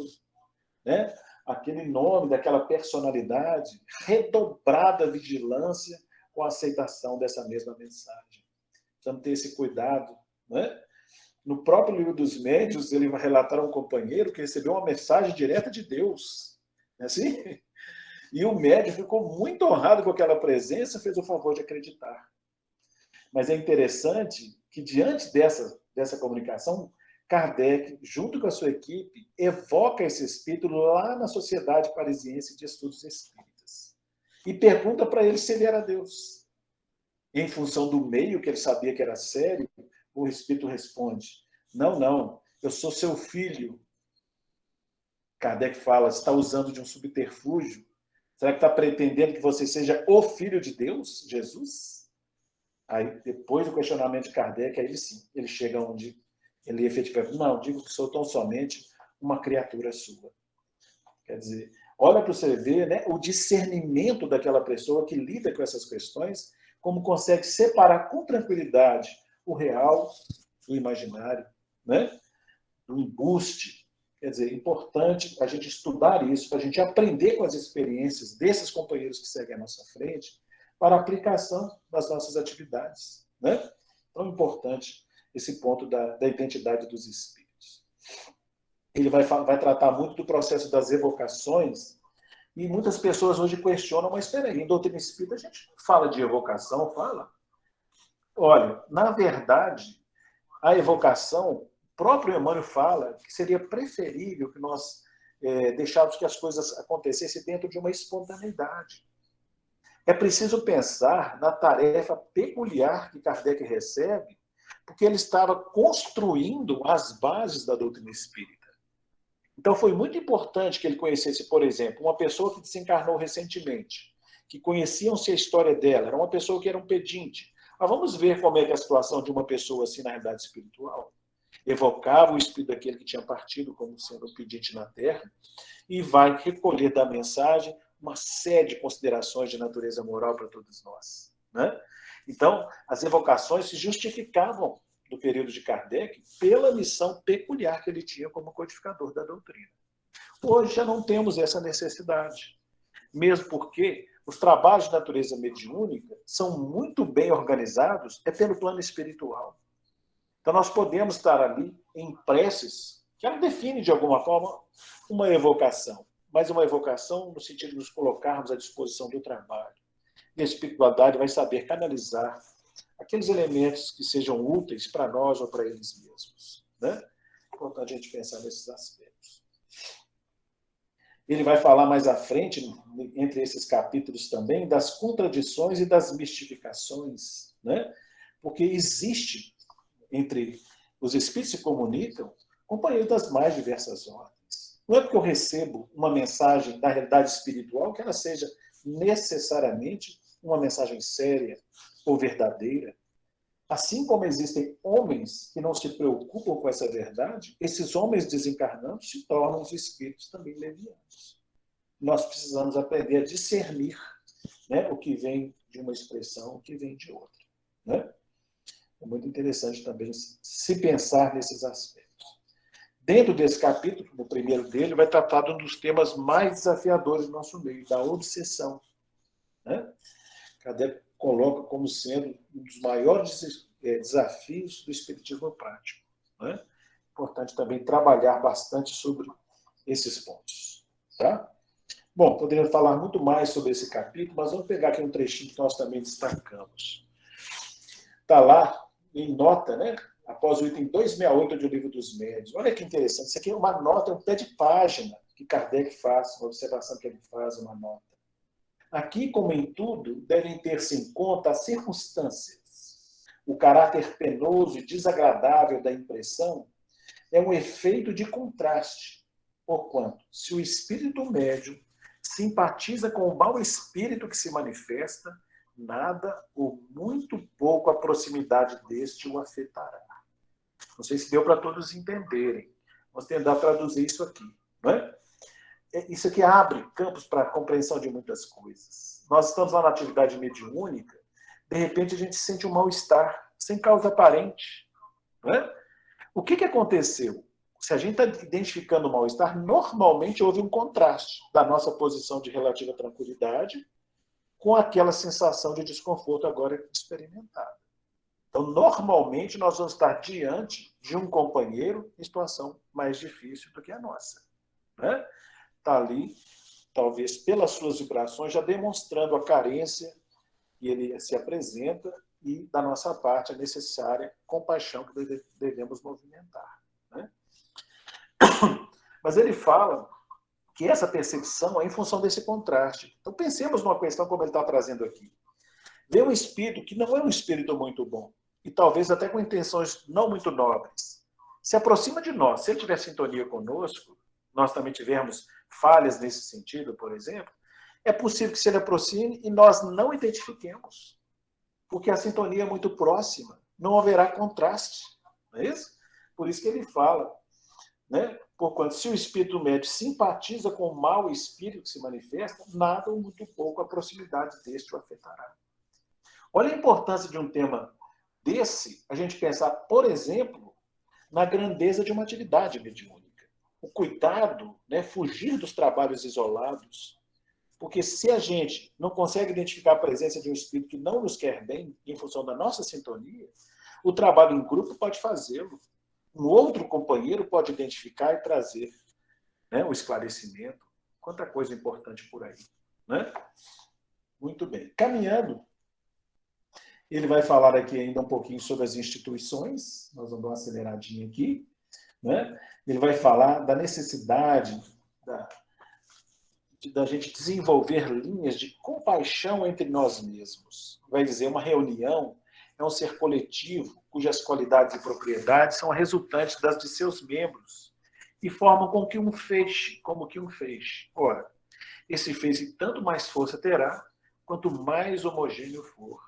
né, aquele nome daquela personalidade, redobrada vigilância com a aceitação dessa mesma mensagem. Precisamos ter esse cuidado, né? No próprio Livro dos Médiuns, ele vai relatar a um companheiro que recebeu uma mensagem direta de Deus. Não é assim? E o médium ficou muito honrado com aquela presença, fez o favor de acreditar. Mas é interessante que, diante dessa comunicação, Kardec, junto com a sua equipe, evoca esse espírito lá na Sociedade Parisiense de Estudos Espíritas. E pergunta para ele se ele era Deus. E, em função do meio, que ele sabia que era sério, o espírito responde: não, não, eu sou seu filho. Kardec fala: está usando de um subterfúgio? Será que está pretendendo que você seja o filho de Deus, Jesus? Aí, depois do questionamento de Kardec, aí sim, ele chega onde ele efetivamente, não, digo que sou tão somente uma criatura sua. Quer dizer, olha para você ver, né, o discernimento daquela pessoa que lida com essas questões, como consegue separar com tranquilidade o real do imaginário, né, do embuste. Quer dizer, é importante a gente estudar isso, para a gente aprender com as experiências desses companheiros que seguem à nossa frente, para a aplicação das nossas atividades. Né? Tão importante esse ponto da identidade dos espíritos. Ele vai tratar muito do processo das evocações, e muitas pessoas hoje questionam, mas espera aí, em doutrina espírita a gente fala de evocação, fala? Olha, na verdade, a evocação, o próprio Emmanuel fala que seria preferível que nós deixássemos que as coisas acontecessem dentro de uma espontaneidade. É preciso pensar na tarefa peculiar que Kardec recebe, porque ele estava construindo as bases da doutrina espírita. Então foi muito importante que ele conhecesse, por exemplo, uma pessoa que desencarnou recentemente, que conheciam-se a história dela, era uma pessoa que era um pedinte. Mas vamos ver como é que é a situação de uma pessoa assim na realidade espiritual. Evocava o espírito daquele que tinha partido como sendo um pedinte na Terra e vai recolher da mensagem uma série de considerações de natureza moral para todos nós. Né? Então, as evocações se justificavam do período de Kardec pela missão peculiar que ele tinha como codificador da doutrina. Hoje já não temos essa necessidade, mesmo porque os trabalhos de natureza mediúnica são muito bem organizados pelo plano espiritual. Então nós podemos estar ali em preces, que ela define de alguma forma uma evocação, mas uma evocação no sentido de nos colocarmos à disposição do trabalho. E a espiritualidade vai saber canalizar aqueles elementos que sejam úteis para nós ou para eles mesmos. Né? É importante a gente pensar nesses aspectos. Ele vai falar mais à frente, entre esses capítulos também, das contradições e das mistificações. Né? Porque existe, entre os espíritos que se comunicam, companheiros das mais diversas ordens. Não é porque eu recebo uma mensagem da realidade espiritual que ela seja necessariamente uma mensagem séria ou verdadeira. Assim como existem homens que não se preocupam com essa verdade, esses homens desencarnando se tornam os espíritos também levianos. Nós precisamos aprender a discernir, né, o que vem de uma expressão, o que vem de outra. Né? É muito interessante também se pensar nesses aspectos. Dentro desse capítulo, no primeiro dele, vai tratar de um dos temas mais desafiadores do nosso meio, da obsessão. Né? Kardec coloca como sendo um dos maiores desafios do espiritismo prático. Né? Importante também trabalhar bastante sobre esses pontos. Tá? Bom, poderia falar muito mais sobre esse capítulo, mas vamos pegar aqui um trechinho que nós também destacamos. Está lá, em nota, né? Após o item 268 do Livro dos Médiuns. Olha que interessante, isso aqui é uma nota, um pé de página que Kardec faz, uma observação que ele faz, uma nota. Aqui, como em tudo, devem ter-se em conta as circunstâncias. O caráter penoso e desagradável da impressão é um efeito de contraste, porquanto, se o espírito médium simpatiza com o mau espírito que se manifesta, nada ou muito pouco a proximidade deste o afetará. Não sei se deu para todos entenderem. Vamos tentar traduzir isso aqui. Não é? Isso aqui abre campos para a compreensão de muitas coisas. nós estamos lá na atividade mediúnica, de repente a gente sente um mal-estar, sem causa aparente. Não é? O que aconteceu? Se a gente está identificando o mal-estar, normalmente houve um contraste da nossa posição de relativa tranquilidade com aquela sensação de desconforto agora experimentada. Então, normalmente, nós vamos estar diante de um companheiro em situação mais difícil do que a nossa. Né? Está ali, talvez pelas suas vibrações, já demonstrando a carência que ele se apresenta e, da nossa parte, a necessária compaixão que devemos movimentar. Né? Mas ele fala que essa percepção é em função desse contraste. Então, pensemos numa questão como ele está trazendo aqui. Vê um espírito que não é um espírito muito bom, e talvez até com intenções não muito nobres. Se aproxima de nós. Se ele tiver sintonia conosco, nós também tivermos falhas nesse sentido, por exemplo, é possível que se ele aproxime e nós não identifiquemos. Porque a sintonia é muito próxima, não haverá contraste. Não é isso? Por isso que ele fala, né? Porquanto, se o espírito médio simpatiza com o mau espírito que se manifesta, nada ou muito pouco a proximidade deste o afetará. Olha a importância de um tema desse, a gente pensar, por exemplo, na grandeza de uma atividade mediúnica. O cuidado, né, fugir dos trabalhos isolados. Porque se a gente não consegue identificar a presença de um espírito que não nos quer bem, em função da nossa sintonia, o trabalho em grupo pode fazê-lo. Um outro companheiro pode identificar e trazer, né, o esclarecimento. Quanta coisa importante por aí. Né? Muito bem. Caminhando, ele vai falar aqui ainda um pouquinho sobre as instituições. Nós vamos dar uma aceleradinha aqui. Né? Ele vai falar da necessidade da gente desenvolver linhas de compaixão entre nós mesmos. Vai dizer, uma reunião é um ser coletivo cujas qualidades e propriedades são resultantes das de seus membros e formam como que um feixe. Ora, esse feixe tanto mais força terá, quanto mais homogêneo for.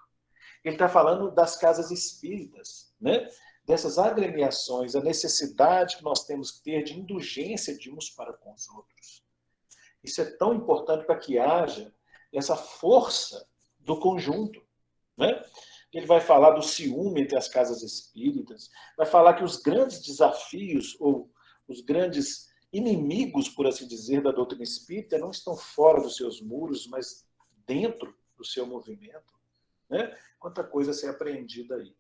Ele está falando das casas espíritas, né? Dessas agremiações, a necessidade que nós temos que ter de indulgência de uns para com os outros. Isso é tão importante para que haja essa força do conjunto. Né? Ele vai falar do ciúme entre as casas espíritas, vai falar que os grandes desafios, ou os grandes inimigos, por assim dizer, da doutrina espírita não estão fora dos seus muros, mas dentro do seu movimento. Né? Quanta coisa a ser aprendida aí.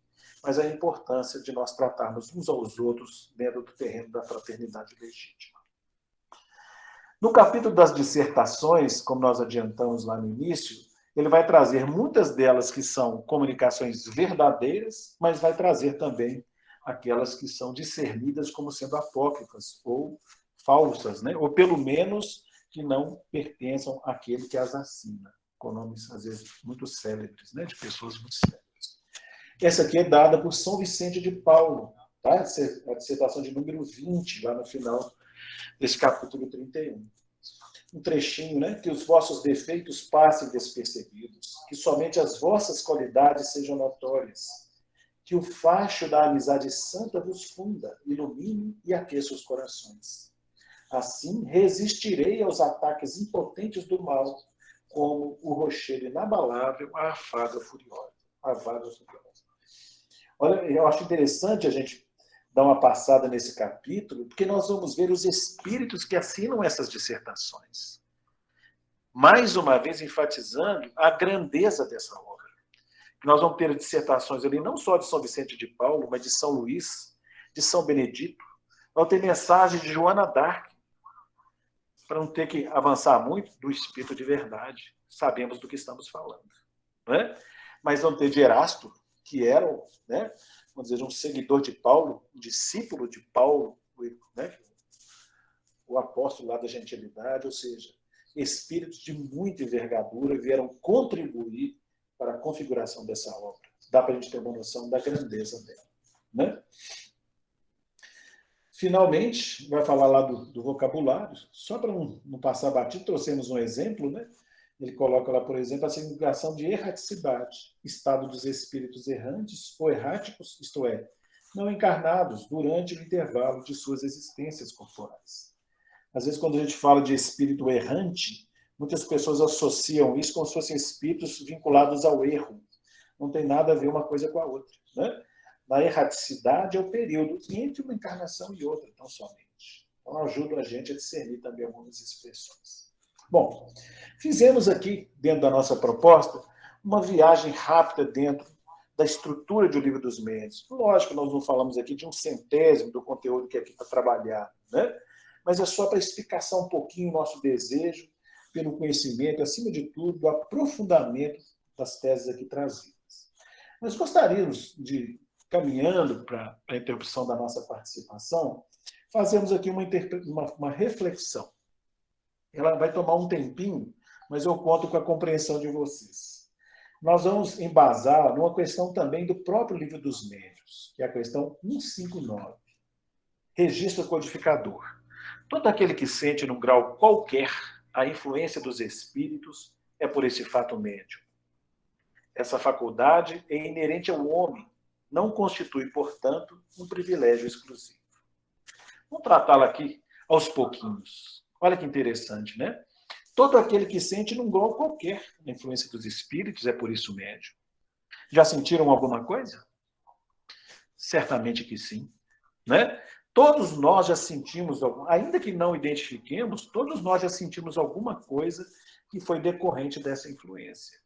Mas a importância de nós tratarmos uns aos outros dentro do terreno da fraternidade legítima. No capítulo das dissertações, como nós adiantamos lá no início, ele vai trazer muitas delas que são comunicações verdadeiras, mas vai trazer também aquelas que são discernidas como sendo apócrifas ou falsas, né? Ou pelo menos que não pertençam àquele que as assina, com nomes, às vezes, muito célebres, né? De pessoas muito célebres. Essa aqui é dada por São Vicente de Paulo, tá? A dissertação de número 20, lá no final desse capítulo 31. Um trechinho, né? Que os vossos defeitos passem despercebidos, que somente as vossas qualidades sejam notórias, que o facho da amizade santa vos funda, ilumine e aqueça os corações. Assim, resistirei aos ataques impotentes do mal, como o rochedo inabalável à vaga furiosa. Olha, eu acho interessante a gente dar uma passada nesse capítulo, porque nós vamos ver os espíritos que assinam essas dissertações. Mais uma vez enfatizando a grandeza dessa obra. Nós vamos ter dissertações ali não só de São Vicente de Paulo, mas de São Luís, de São Benedito. Vamos ter mensagem de Joana d'Arc, para não ter que avançar muito, do Espírito de Verdade. Sabemos do que estamos falando. Não é? Mas vamos ter de Erasto, que era, né, vamos dizer, um seguidor de Paulo, um discípulo de Paulo, né, o apóstolo lá da gentilidade, ou seja, espíritos de muita envergadura vieram contribuir para a configuração dessa obra. Dá para a gente ter uma noção da grandeza dela. Né? Finalmente, vai falar lá do vocabulário, só para não passar batido, trouxemos um exemplo, né? Ele coloca lá, por exemplo, a significação de erraticidade, estado dos espíritos errantes ou erráticos, isto é, não encarnados durante o intervalo de suas existências corporais. Às vezes, quando a gente fala de espírito errante, Muitas pessoas associam isso como se fossem espíritos vinculados ao erro. Não tem nada a ver uma coisa com a outra, né? Na erraticidade é o período entre uma encarnação e outra, tão somente. Então, ajuda a gente a discernir também algumas expressões. Bom, fizemos aqui, dentro da nossa proposta, uma viagem rápida dentro da estrutura de O Livro dos Médiuns. Lógico, nós não falamos aqui de 1/100º do conteúdo que é aqui para trabalhar, né? Mas é só para explicar um pouquinho o nosso desejo pelo conhecimento, acima de tudo, do aprofundamento das teses aqui trazidas. Nós gostaríamos de, caminhando para a interrupção da nossa participação, fazermos aqui uma reflexão. Ela vai tomar um tempinho, mas eu conto com a compreensão de vocês. Nós vamos embasar numa questão também do próprio Livro dos Médiuns, que é a questão 159. Registro codificador. Todo aquele que sente, num grau qualquer, a influência dos espíritos é por esse fato médium. Essa faculdade é inerente ao homem, não constitui, portanto, um privilégio exclusivo. Vamos tratá-la aqui aos pouquinhos. Olha que interessante, né? Todo aquele que sente num grau qualquer a influência dos espíritos é por isso médium. Já sentiram alguma coisa? Certamente que sim, né? Todos nós já sentimos, ainda que não identifiquemos, todos nós já sentimos alguma coisa que foi decorrente dessa influência.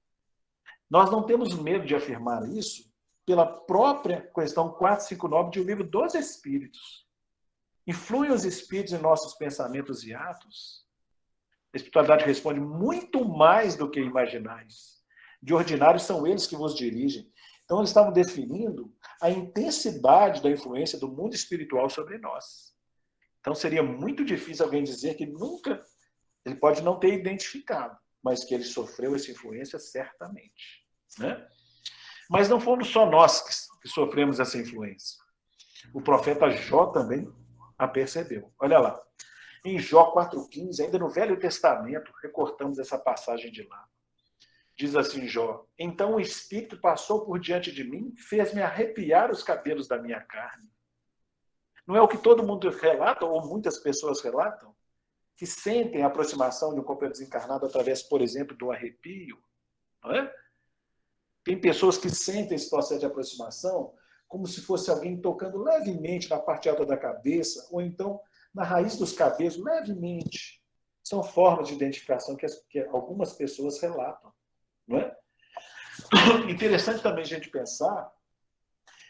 Nós não temos medo de afirmar isso pela própria questão 459 de O Livro dos Espíritos. Influem os espíritos em nossos pensamentos e atos? A espiritualidade responde muito mais do que imaginais. De ordinário, são eles que vos dirigem. Então, eles estavam definindo a intensidade da influência do mundo espiritual sobre nós. Então, seria muito difícil alguém dizer que nunca, ele pode não ter identificado, mas que ele sofreu essa influência certamente, né? Mas não fomos só nós que sofremos essa influência. O profeta Jó também a percebeu. Olha lá. Em Jó 4,15, ainda no Velho Testamento, recortamos essa passagem de lá. Diz assim Jó: então o Espírito passou por diante de mim, fez-me arrepiar os cabelos da minha carne. Não é o que todo mundo relata, ou muitas pessoas relatam? Que sentem a aproximação de um companheiro desencarnado através, por exemplo, do arrepio. Não é? Tem pessoas que sentem esse processo de aproximação como se fosse alguém tocando levemente na parte alta da cabeça, ou então na raiz dos cabelos, levemente. São formas de identificação que algumas pessoas relatam. Não é? Interessante também a gente pensar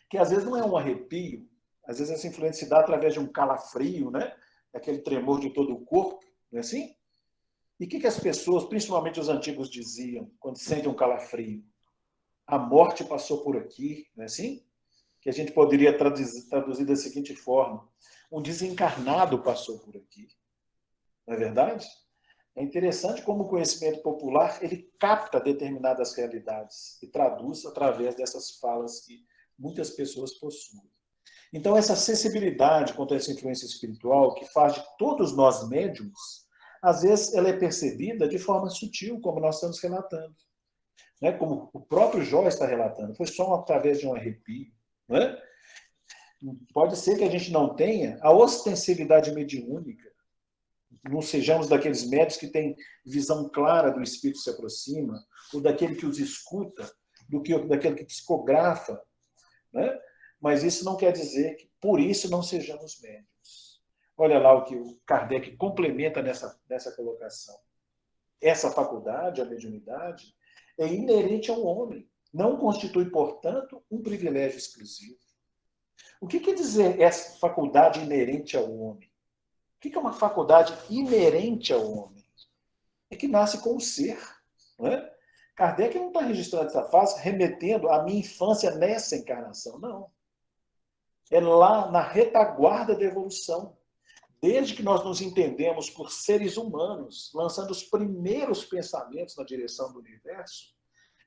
que às vezes não é um arrepio, às vezes essa influência se dá através de um calafrio, né? Aquele tremor de todo o corpo, não é assim? E o que as pessoas, principalmente os antigos, diziam quando sentem um calafrio? A morte passou por aqui, não é assim? Que a gente poderia traduzir da seguinte forma: um desencarnado passou por aqui. Não é verdade? É interessante como o conhecimento popular ele capta determinadas realidades e traduz através dessas falas que muitas pessoas possuem. Então, essa sensibilidade contra essa influência espiritual que faz de todos nós médiums, às vezes ela é percebida de forma sutil, como nós estamos relatando. Né? Como o próprio Jó está relatando, foi só através de um arrepio. Não é? Pode ser que a gente não tenha a ostensividade mediúnica, não sejamos daqueles médios que têm visão clara do espírito que se aproxima, ou daquele que os escuta, daquele que psicografa, né? Mas isso não quer dizer que por isso não sejamos médios. Olha lá o que o Kardec complementa nessa colocação. Essa faculdade, a mediunidade, é inerente ao homem, não constitui, portanto, um privilégio exclusivo. O que quer dizer essa faculdade inerente ao homem? O que é uma faculdade inerente ao homem? É que nasce com o ser. Não é? Kardec não está registrando essa fase remetendo à minha infância nessa encarnação, não. É lá na retaguarda da evolução. Desde que nós nos entendemos por seres humanos, lançando os primeiros pensamentos na direção do universo,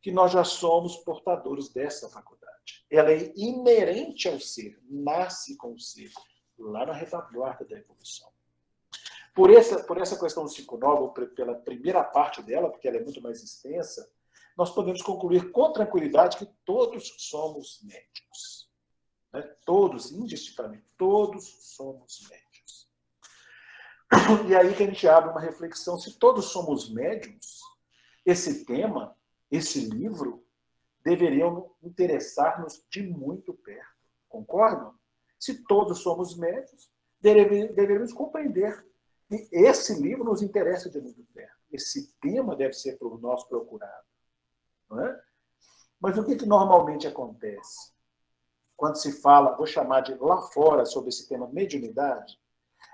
que nós já somos portadores dessa faculdade. Ela é inerente ao ser, nasce com o ser, lá na retaguarda da evolução. Por essa questão do 59, ou pela primeira parte dela, porque ela é muito mais extensa, nós podemos concluir com tranquilidade que todos somos médiuns. Né? Todos, indistintamente, todos somos médiuns. E aí que a gente abre uma reflexão, se todos somos médiums, esse tema, esse livro, deveriam interessar-nos de muito perto. Concordam? Se todos somos médiums, deveríamos compreender que esse livro nos interessa de muito perto. Esse tema deve ser por nós procurado. Não é? Mas o que normalmente acontece? Quando se fala, vou chamar de lá fora, sobre esse tema mediunidade,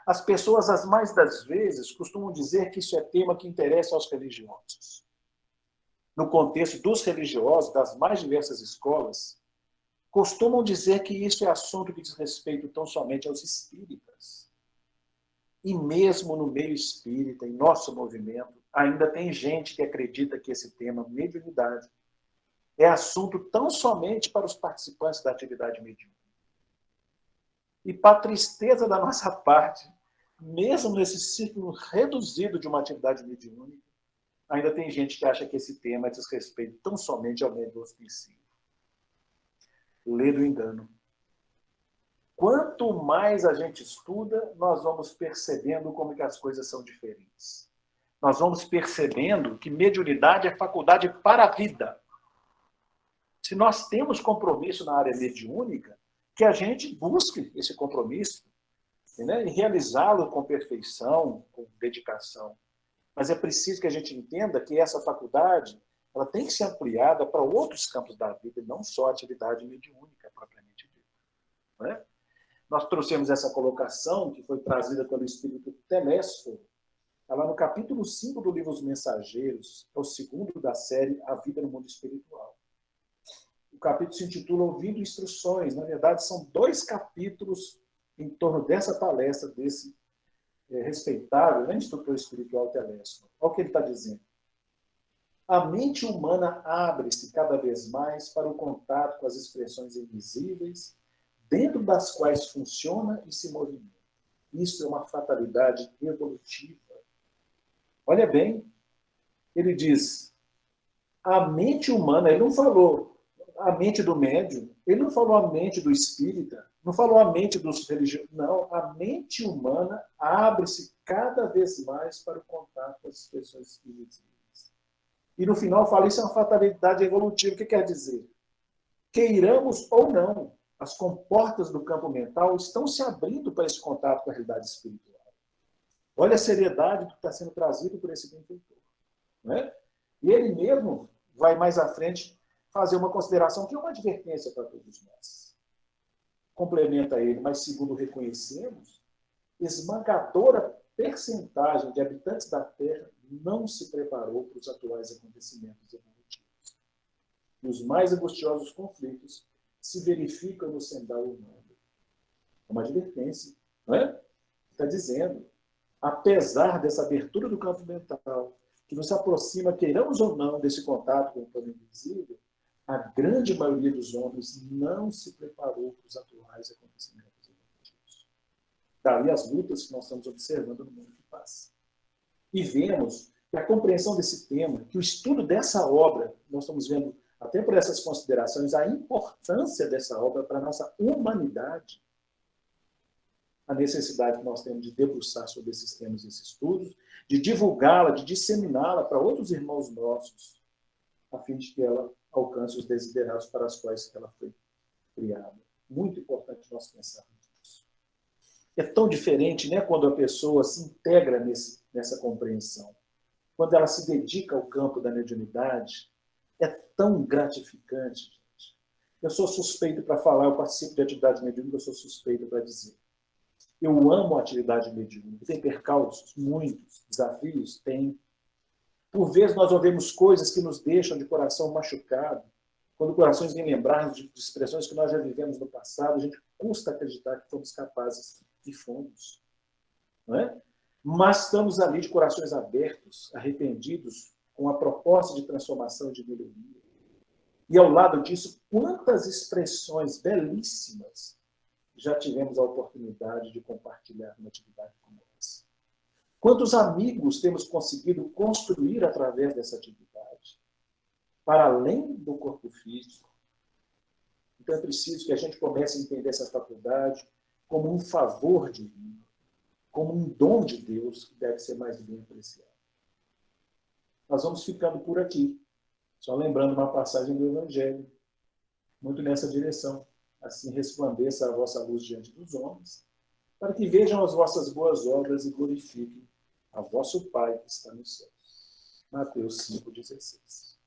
as pessoas, as mais das vezes, costumam dizer que isso é tema que interessa aos religiosos. No contexto dos religiosos, das mais diversas escolas, costumam dizer que isso é assunto que diz respeito tão somente aos espíritas. E mesmo no meio espírita, em nosso movimento, ainda tem gente que acredita que esse tema, mediunidade, é assunto tão somente para os participantes da atividade mediúnica. E, para tristeza da nossa parte, mesmo nesse círculo reduzido de uma atividade mediúnica, ainda tem gente que acha que esse tema diz respeito tão somente ao meio do hospício. Lê do engano. Quanto mais a gente estuda, nós vamos percebendo como que as coisas são diferentes. Nós vamos percebendo que mediunidade é faculdade para a vida. Se nós temos compromisso na área mediúnica, que a gente busque esse compromisso, né, e realizá-lo com perfeição, com dedicação. Mas é preciso que a gente entenda que essa faculdade ela tem que ser ampliada para outros campos da vida, e não só a atividade mediúnica, propriamente dita. Não é? Nós trouxemos essa colocação, que foi trazida pelo Espírito Telésforo, lá no capítulo 5 do livro Os Mensageiros, é o segundo da série A Vida no Mundo Espiritual. O capítulo se intitula Ouvindo Instruções. Na verdade, são 2 capítulos em torno dessa palestra desse respeitável, né, instrutor espiritual Telésforo. Olha o que ele está dizendo. A mente humana abre-se cada vez mais para o contato com as expressões invisíveis, dentro das quais funciona e se movimenta. Isso é uma fatalidade evolutiva. Olha bem, ele diz, a mente humana, ele não falou a mente do médium, ele não falou a mente do espírita, não falou a mente dos religiosos, não, a mente humana abre-se cada vez mais para o contato com as expressões invisíveis. E no final fala, isso é uma fatalidade evolutiva. O que quer dizer? Queiramos ou não, as comportas do campo mental estão se abrindo para esse contato com a realidade espiritual. Olha a seriedade do que está sendo trazido por esse benfeitor. Né? E ele mesmo vai mais à frente fazer uma consideração que é uma advertência para todos nós. Complementa ele, mas segundo reconhecemos, esmagadora percentagem de habitantes da Terra não se preparou para os atuais acontecimentos evolutivos. E os mais angustiosos conflitos se verificam no sendal humano. É uma advertência, não é? Está dizendo, apesar dessa abertura do campo mental, que nos aproxima, queiramos ou não, desse contato com o plano invisível, a grande maioria dos homens não se preparou para os atuais acontecimentos evolutivos. Daí as lutas que nós estamos observando no mundo que passa. E vemos que a compreensão desse tema, que o estudo dessa obra, nós estamos vendo, até por essas considerações, a importância dessa obra para a nossa humanidade, a necessidade que nós temos de debruçar sobre esses temas, esses estudos, de divulgá-la, de disseminá-la para outros irmãos nossos, a fim de que ela alcance os desiderados para os quais ela foi criada. Muito importante nós pensarmos nisso. É tão diferente, né, quando a pessoa se integra nessa compreensão. Quando ela se dedica ao campo da mediunidade, é tão gratificante, gente. Eu sou suspeito para falar, eu participo de atividade mediúnica, eu sou suspeito para dizer. Eu amo a atividade mediúnica. Tem percalços? Muitos. Desafios? Tem. Por vezes nós ouvimos coisas que nos deixam de coração machucado. Quando corações vêm lembrar de expressões que nós já vivemos no passado, a gente custa acreditar que fomos capazes e fomos. Não é? Mas estamos ali de corações abertos, arrependidos, com a proposta de transformação e de melhoria. E ao lado disso, quantas expressões belíssimas já tivemos a oportunidade de compartilhar uma atividade como essa. Quantos amigos temos conseguido construir através dessa atividade? Para além do corpo físico. Então é preciso que a gente comece a entender essa faculdade como um favor divino. como um dom de Deus que deve ser mais bem apreciado. Nós vamos ficando por aqui, só lembrando uma passagem do Evangelho, muito nessa direção. Assim resplandeça a vossa luz diante dos homens, para que vejam as vossas boas obras e glorifiquem a vosso Pai que está nos céus. Mateus 5,16.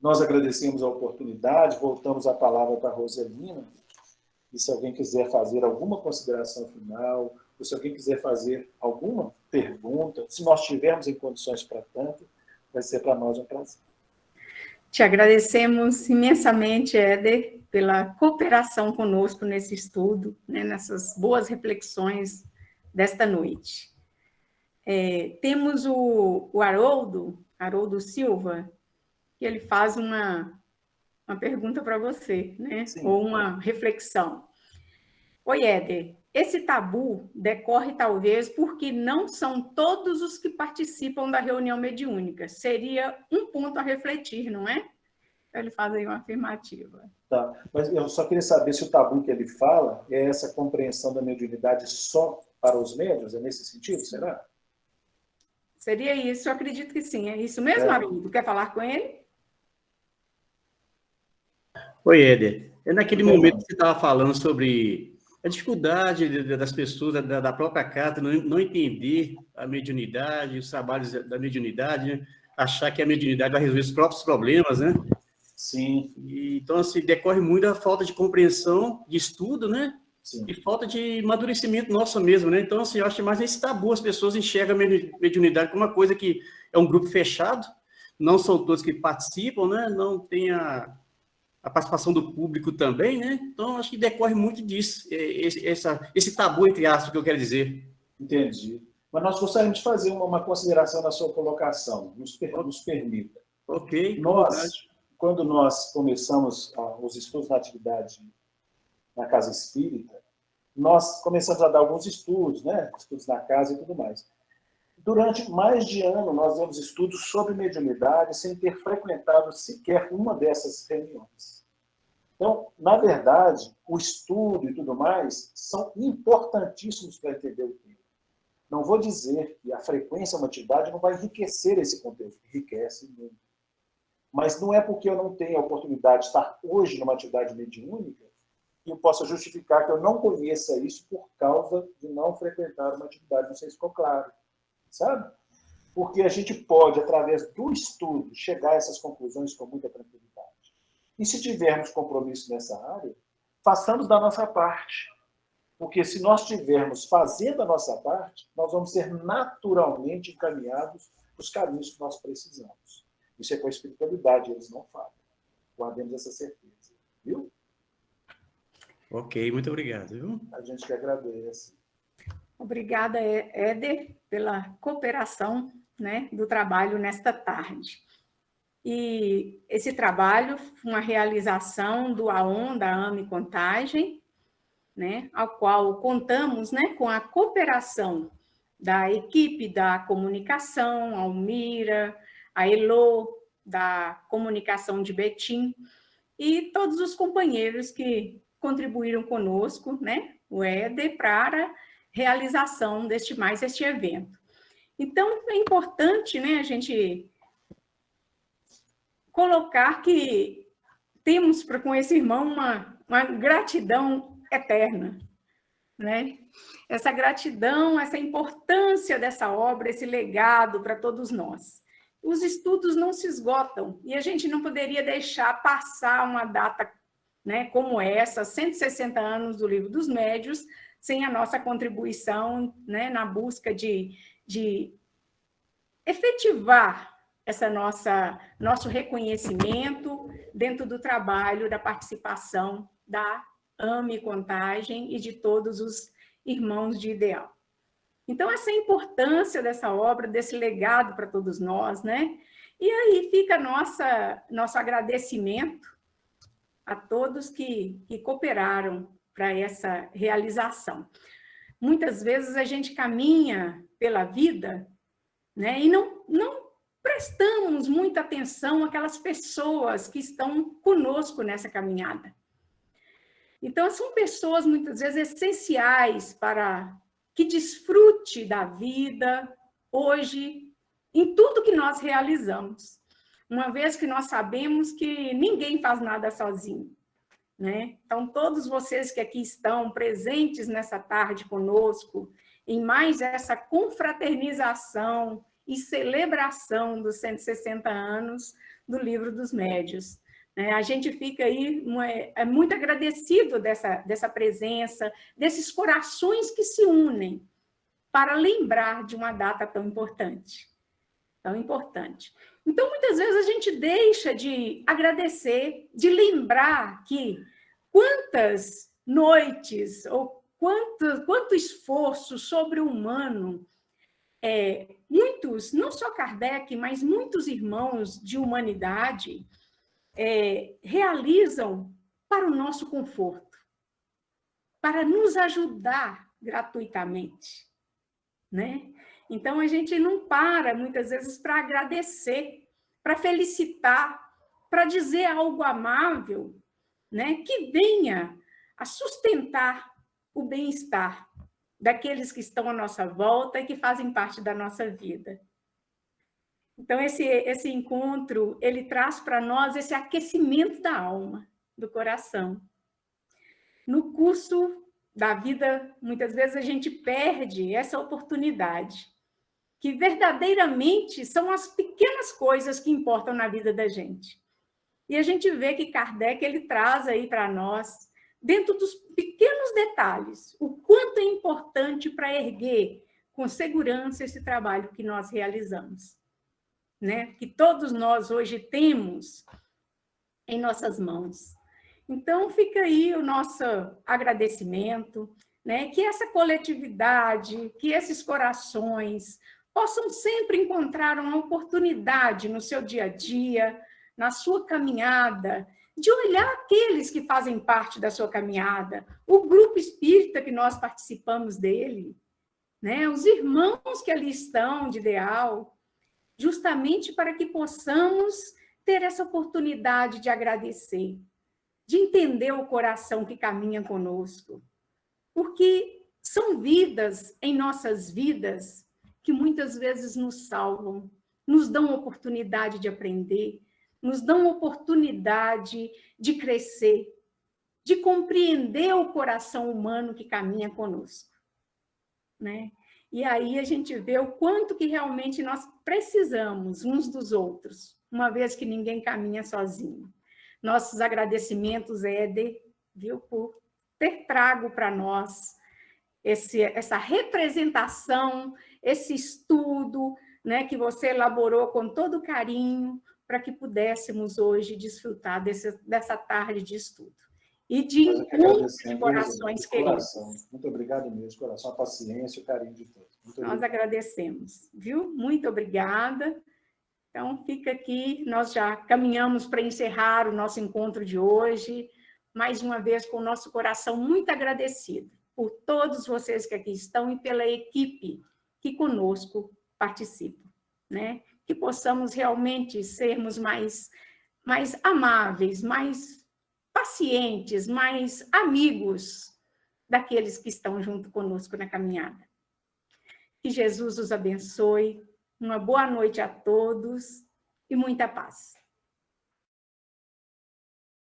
Nós agradecemos a oportunidade, voltamos a palavra para a Roselina, e se alguém quiser fazer alguma consideração final, ou se alguém quiser fazer alguma pergunta, se nós tivermos em condições para tanto, vai ser para nós um prazer. Te agradecemos imensamente, Éder, pela cooperação conosco nesse estudo, né, nessas boas reflexões desta noite. Temos o Haroldo Silva, que ele faz uma pergunta para você, né? Sim. Ou uma reflexão. Oi, Éder, esse tabu decorre talvez porque não são todos os que participam da reunião mediúnica. Seria um ponto a refletir, não é? Ele faz aí uma afirmativa. Tá. Mas eu só queria saber se o tabu que ele fala é essa compreensão da mediunidade só para os médiuns? É nesse sentido, será? Seria isso, eu acredito que sim. É isso mesmo, Haroldo? Quer falar com ele? Oi, Éder. É naquele momento que você estava falando sobre a dificuldade das pessoas, da própria casa, não entender a mediunidade, os trabalhos da mediunidade, né? Achar que a mediunidade vai resolver os próprios problemas, né? Sim. Então, assim, decorre muito da falta de compreensão, de estudo, né? Sim. E falta de amadurecimento nosso mesmo, né? Então, assim, eu acho que mais esse tabu, as pessoas enxergam a mediunidade como uma coisa que é um grupo fechado, não são todos que participam, né? Não tem a participação do público também, né? Então, acho que decorre muito disso, esse tabu, entre aspas, que eu quero dizer. Entendi. Mas nós gostaríamos de fazer uma consideração na sua colocação, nos permita. Ok. Quando nós começamos os estudos na atividade na Casa Espírita, nós começamos a dar alguns estudos, né? Estudos na casa e tudo mais. Durante mais de ano, nós demos estudos sobre mediunidade sem ter frequentado sequer uma dessas reuniões. Então, na verdade, o estudo e tudo mais são importantíssimos para entender o tema. Não vou dizer que a frequência a uma atividade não vai enriquecer esse conteúdo, enriquece muito. Mas não é porque eu não tenho a oportunidade de estar hoje numa atividade mediúnica que eu possa justificar que eu não conheça isso por causa de não frequentar uma atividade. Não sei se ficou claro. Sabe? Porque a gente pode, através do estudo, chegar a essas conclusões com muita tranquilidade. E se tivermos compromisso nessa área, façamos da nossa parte. Porque se nós estivermos fazendo a nossa parte, nós vamos ser naturalmente encaminhados para os caminhos que nós precisamos. Isso é com a espiritualidade, eles não falam. Guardemos essa certeza. Viu? Ok, muito obrigado. Viu? A gente que agradece. Obrigada, Éder, pela cooperação, né, do trabalho nesta tarde. E esse trabalho foi uma realização do AON, da AME Contagem, né, ao qual contamos, né, com a cooperação da equipe da comunicação, a Almira, a Elô, da comunicação de Betim, e todos os companheiros que contribuíram conosco, né, o Éder, para realização deste evento. Então, é importante, né, a gente colocar que temos com esse irmão uma gratidão eterna, né? Essa gratidão, essa importância dessa obra, esse legado para todos nós. Os estudos não se esgotam e a gente não poderia deixar passar uma data, né, como essa, 160 anos do Livro dos Médiuns, sem a nossa contribuição, né, na busca de efetivar essa nosso reconhecimento dentro do trabalho, da participação da AME Contagem e de todos os irmãos de ideal. Então, essa é a importância dessa obra, desse legado para todos nós, né? E aí fica nosso agradecimento a todos que cooperaram para essa realização. Muitas vezes a gente caminha pela vida, né, e não prestamos muita atenção àquelas pessoas que estão conosco nessa caminhada. Então, são pessoas, muitas vezes, essenciais para que desfrute da vida hoje, em tudo que nós realizamos, uma vez que nós sabemos que ninguém faz nada sozinho, né? Então, todos vocês que aqui estão presentes nessa tarde conosco, em mais essa confraternização e celebração dos 160 anos do Livro dos Médiuns. A gente fica aí muito agradecido dessa presença, desses corações que se unem para lembrar de uma data tão importante. Tão importante. Então, muitas vezes a gente deixa de agradecer, de lembrar que quantas noites ou quanto esforço sobre-humano muitos, não só Kardec, mas muitos irmãos de humanidade realizam para o nosso conforto, para nos ajudar gratuitamente, né? Então, a gente não para, muitas vezes, para agradecer, para felicitar, para dizer algo amável, né, que venha a sustentar o bem-estar daqueles que estão à nossa volta e que fazem parte da nossa vida. Então, esse encontro, ele traz para nós esse aquecimento da alma, do coração. No curso da vida, muitas vezes a gente perde essa oportunidade, que verdadeiramente são as pequenas coisas que importam na vida da gente. E a gente vê que Kardec, ele traz aí para nós, dentro dos pequenos detalhes, o quanto é importante para erguer com segurança esse trabalho que nós realizamos, né? Que todos nós hoje temos em nossas mãos. Então, fica aí o nosso agradecimento, né? Que essa coletividade, que esses corações possam sempre encontrar uma oportunidade no seu dia a dia, na sua caminhada, de olhar aqueles que fazem parte da sua caminhada, o grupo espírita que nós participamos dele, né? Os irmãos que ali estão de ideal, justamente para que possamos ter essa oportunidade de agradecer, de entender o coração que caminha conosco, porque são vidas em nossas vidas que muitas vezes nos salvam, nos dão oportunidade de aprender, nos dão oportunidade de crescer, de compreender o coração humano que caminha conosco, né? E aí a gente vê o quanto que realmente nós precisamos uns dos outros, uma vez que ninguém caminha sozinho. Nossos agradecimentos, Éder, viu, por ter trago para nós essa representação, esse estudo, né, que você elaborou com todo carinho, para que pudéssemos hoje desfrutar dessa tarde de estudo. E de encontro de corações queridos. Muito obrigado mesmo, coração, a paciência e o carinho de todos. Nós agradecemos, viu? Muito obrigada. Então, fica aqui, nós já caminhamos para encerrar o nosso encontro de hoje, mais uma vez com o nosso coração muito agradecido por todos vocês que aqui estão e pela equipe que conosco participa, né? Que possamos realmente sermos mais amáveis, mais pacientes, mais amigos daqueles que estão junto conosco na caminhada. Que Jesus os abençoe, uma boa noite a todos e muita paz.